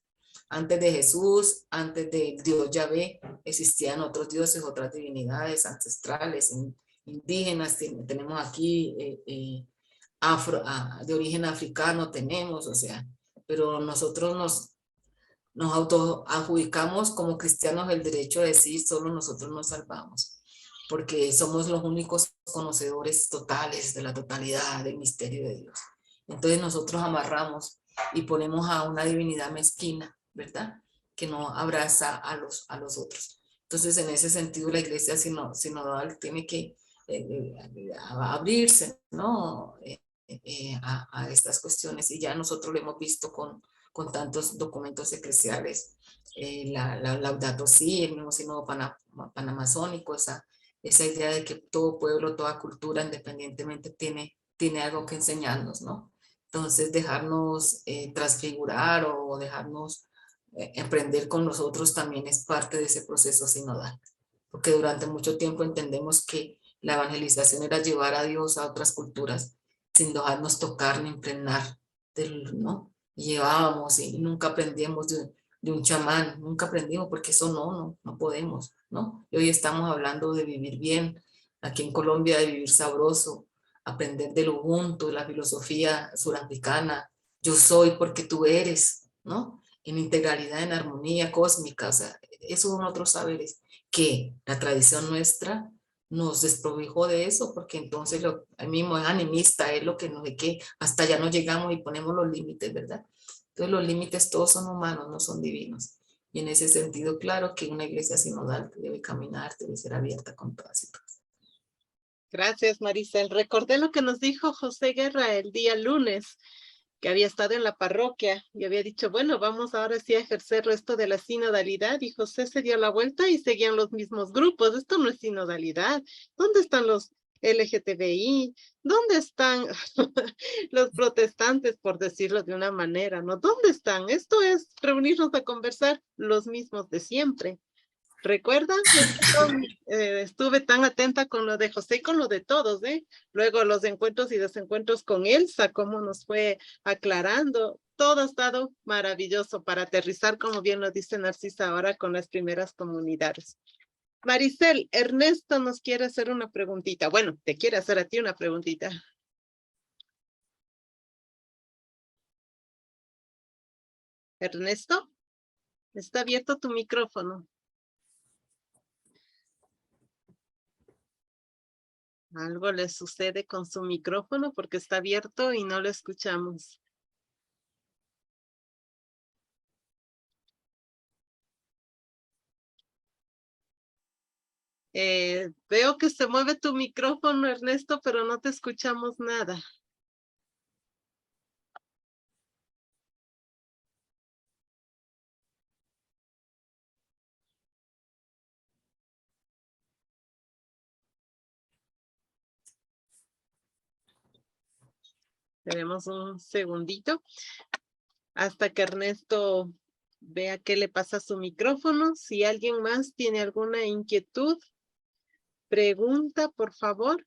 [SPEAKER 1] Antes de Jesús, antes de Dios Yahvé, existían otros dioses, otras divinidades ancestrales, indígenas, tenemos aquí de origen africano, tenemos, o sea, pero nosotros nos autoadjudicamos como cristianos el derecho a decir solo nosotros nos salvamos, porque somos los únicos conocedores totales de la totalidad del misterio de Dios. Entonces nosotros amarramos y ponemos a una divinidad mezquina, ¿verdad? Que no abraza a los otros. Entonces, en ese sentido, la iglesia sinodal tiene que a abrirse, ¿no? A estas cuestiones, y ya nosotros lo hemos visto con tantos documentos eclesiales, la Laudato Si, el mismo sínodo panamazónico, esa idea de que todo pueblo, toda cultura, independientemente, tiene algo que enseñarnos, ¿no? Entonces, dejarnos transfigurar o dejarnos emprender con nosotros también es parte de ese proceso sinodal, porque durante mucho tiempo entendemos que la evangelización era llevar a Dios a otras culturas sin dejarnos tocar ni impregnar, ¿no? Llevábamos y nunca aprendíamos de un chamán, nunca aprendimos, porque eso no podemos, ¿no? Y hoy estamos hablando de vivir bien, aquí en Colombia, de vivir sabroso, aprender del Ubuntu, de la filosofía surafricana, yo soy porque tú eres, ¿no? En integralidad, en armonía cósmica, o sea, esos son otros saberes que la tradición nuestra nos desprovejó de eso, porque entonces el mismo es animista, es lo que no sé qué, hasta ya no llegamos y ponemos los límites, ¿verdad? Entonces los límites todos son humanos, no son divinos. Y en ese sentido, claro que una iglesia sinodal debe caminar, debe ser abierta con todas y todas.
[SPEAKER 3] Gracias, Maricel. Recordé lo que nos dijo José Guerra el día lunes, que había estado en la parroquia y había dicho, bueno, vamos ahora sí a ejercer esto de la sinodalidad, y José se dio la vuelta y seguían los mismos grupos. Esto no es sinodalidad. ¿Dónde están los LGTBI? ¿Dónde están los protestantes, por decirlo de una manera? ¿No? ¿Dónde están? Esto es reunirnos a conversar los mismos de siempre. ¿Recuerdan? Estuve tan atenta con lo de José y con lo de todos, ¿eh? Luego los encuentros y desencuentros con Elsa, cómo nos fue aclarando. Todo ha estado maravilloso para aterrizar, como bien lo dice Narcisa ahora, con las primeras comunidades. Maricel, Ernesto nos quiere hacer una preguntita. Bueno, te quiere hacer a ti una preguntita. Ernesto, está abierto tu micrófono. Algo le sucede con su micrófono porque está abierto y no lo escuchamos. Veo que se mueve tu micrófono, Ernesto, pero no te escuchamos nada. Tenemos un segundito hasta que Ernesto vea qué le pasa a su micrófono. Si alguien más tiene alguna inquietud, pregunta, por favor.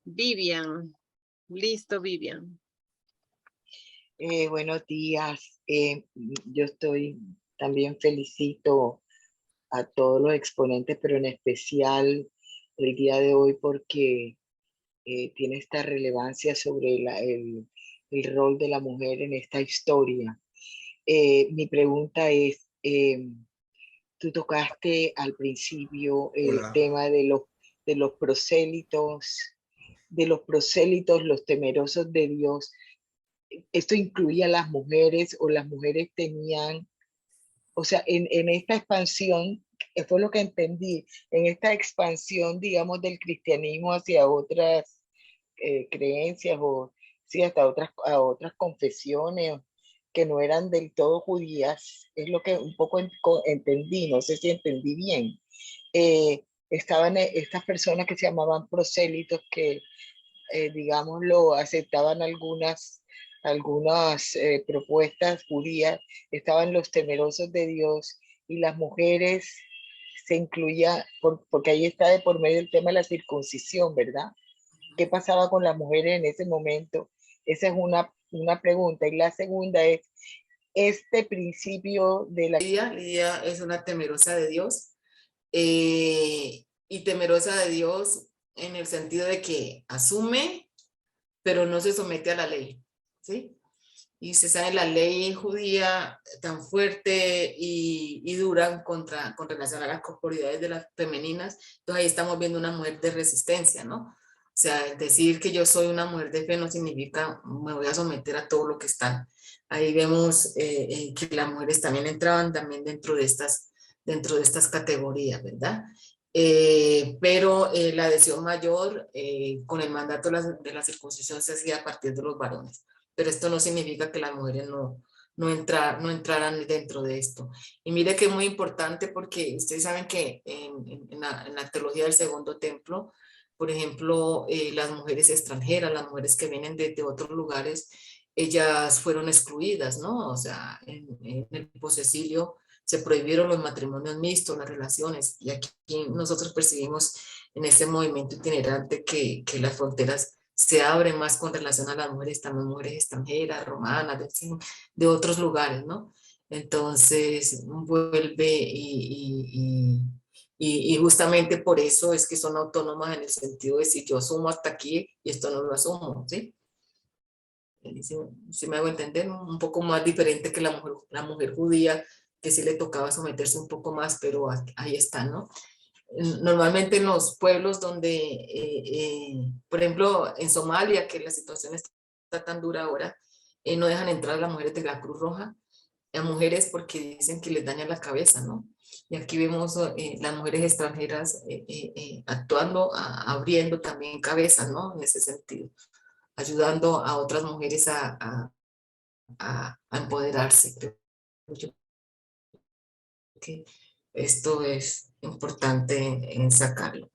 [SPEAKER 3] Vivian. Listo, Vivian.
[SPEAKER 6] Buenos días. Yo también felicito a todos los exponentes, pero en especial el día de hoy porque tiene esta relevancia sobre el rol de la mujer en esta historia. Mi pregunta es, tú tocaste al principio el tema de los prosélitos, los temerosos de Dios. ¿Esto incluía a las mujeres o las mujeres tenían, o sea, en esta expansión, fue lo que entendí, en esta expansión, digamos, del cristianismo hacia otras creencias o sí, hasta a otras confesiones que no eran del todo judías, es lo que un poco entendí, no sé si entendí bien. Estaban estas personas que se llamaban prosélitos que, digámoslo, aceptaban algunas propuestas judías, estaban los temerosos de Dios y las mujeres se incluía, porque ahí está de por medio el tema de la circuncisión, ¿verdad? ¿Qué pasaba con las mujeres en ese momento? Esa es una pregunta. Y la segunda es, este principio de la...
[SPEAKER 1] Lidia es una temerosa de Dios, y temerosa de Dios en el sentido de que asume, pero no se somete a la ley, ¿sí? Y se sabe la ley judía tan fuerte y dura con relación a las corporidades de las femeninas. Entonces ahí estamos viendo una mujer de resistencia, ¿no? O sea, decir que yo soy una mujer de fe no significa me voy a someter a todo lo que están. Ahí vemos que las mujeres también entraban también dentro de estas categorías, ¿verdad? pero la adhesión mayor con el mandato de la circuncisión se hacía a partir de los varones. Pero esto no significa que las mujeres no entraran dentro de esto. Y mire que es muy importante porque ustedes saben que en la teología del segundo templo, por ejemplo, las mujeres extranjeras, las mujeres que vienen de otros lugares, ellas fueron excluidas, ¿no? O sea, en el posecilio se prohibieron los matrimonios mixtos, las relaciones, y aquí nosotros percibimos en este movimiento itinerante que las fronteras se abren más con relación a las mujeres, también mujeres extranjeras, romanas, de otros lugares, ¿no? Entonces vuelve y justamente por eso es que son autónomas en el sentido de si yo asumo hasta aquí y esto no lo asumo, ¿sí? Si me hago entender, ¿no? Un poco más diferente que la mujer judía, que sí le tocaba someterse un poco más, pero ahí está, ¿no? Normalmente en los pueblos donde, por ejemplo, en Somalia, que la situación está tan dura ahora, no dejan entrar a las mujeres de la Cruz Roja, a mujeres porque dicen que les dañan la cabeza, ¿no? Y aquí vemos las mujeres extranjeras actuando, abriendo también cabezas, ¿no? En ese sentido, ayudando a otras mujeres a empoderarse. Creo yo que esto es importante en sacarlo.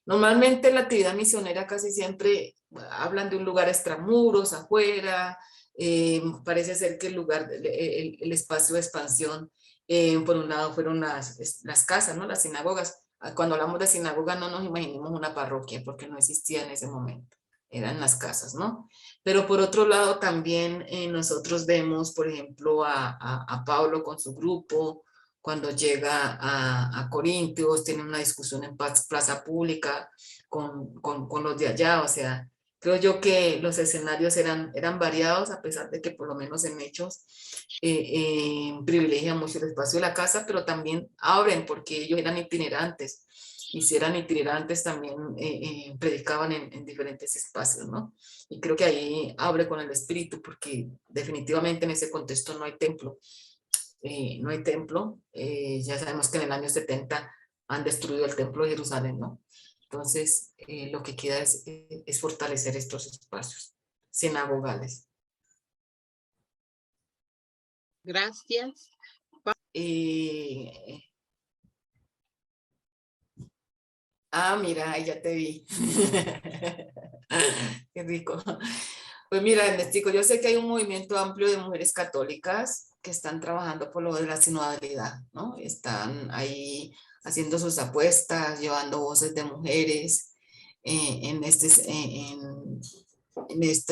[SPEAKER 1] Normalmente la actividad misionera casi siempre hablan de un lugar extramuros, afuera, parece ser que el lugar, el espacio de expansión, por un lado fueron las casas, ¿no? Las sinagogas. Cuando hablamos de sinagoga no nos imaginemos una parroquia porque no existía en ese momento, eran las casas, ¿no? Pero por otro lado también nosotros vemos, por ejemplo, a Pablo con su grupo, cuando llega a Corintios, tiene una discusión en plaza pública con los de allá, o sea, creo yo que los escenarios eran variados, a pesar de que por lo menos en Hechos privilegian mucho el espacio de la casa, pero también abren porque ellos eran itinerantes, y si eran itinerantes también predicaban en diferentes espacios, ¿no? Y creo que ahí abre con el espíritu, porque definitivamente en ese contexto no hay templo. No hay templo, ya sabemos que en el año 70 han destruido el templo de Jerusalén, ¿no? Entonces, lo que queda es fortalecer estos espacios sinagogales.
[SPEAKER 3] Gracias.
[SPEAKER 1] Mira, ya te vi. Qué rico. Pues mira, Ernestico, yo sé que hay un movimiento amplio de mujeres católicas que están trabajando por lo de la sinodalidad, ¿no? Están ahí haciendo sus apuestas, llevando voces de mujeres en esto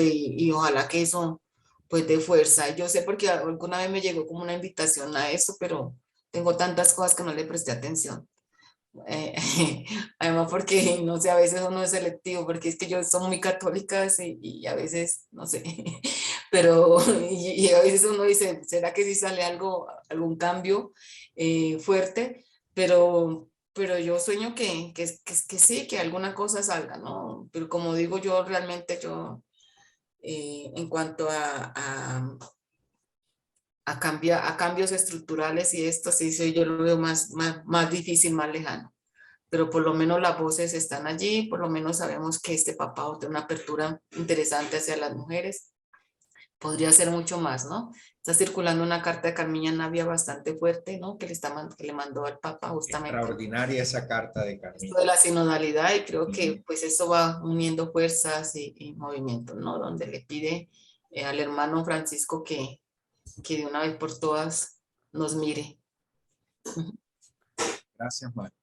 [SPEAKER 1] y ojalá que eso pues dé fuerza. Yo sé porque alguna vez me llegó como una invitación a eso, pero tengo tantas cosas que no le presté atención. Además porque no sé, a veces uno es selectivo porque es que yo soy muy católica y a veces no sé, pero y a veces uno dice, ¿será que sí sale algún cambio fuerte? Pero yo sueño que sí, que alguna cosa salga, ¿no? Pero como digo yo, realmente yo en cuanto a cambios estructurales y esto, sí, yo lo veo más difícil, más lejano. Pero por lo menos las voces están allí, por lo menos sabemos que este papado tiene una apertura interesante hacia las mujeres. Podría ser mucho más, ¿no? Está circulando una carta de Carmiña Navia bastante fuerte, ¿no? Que le mandó al Papa justamente.
[SPEAKER 7] Extraordinaria esa carta de Carmiña.
[SPEAKER 1] Esto de la sinodalidad, y creo que pues eso va uniendo fuerzas y movimientos, ¿no? Donde le pide al hermano Francisco que de una vez por todas nos mire.
[SPEAKER 7] Gracias, María.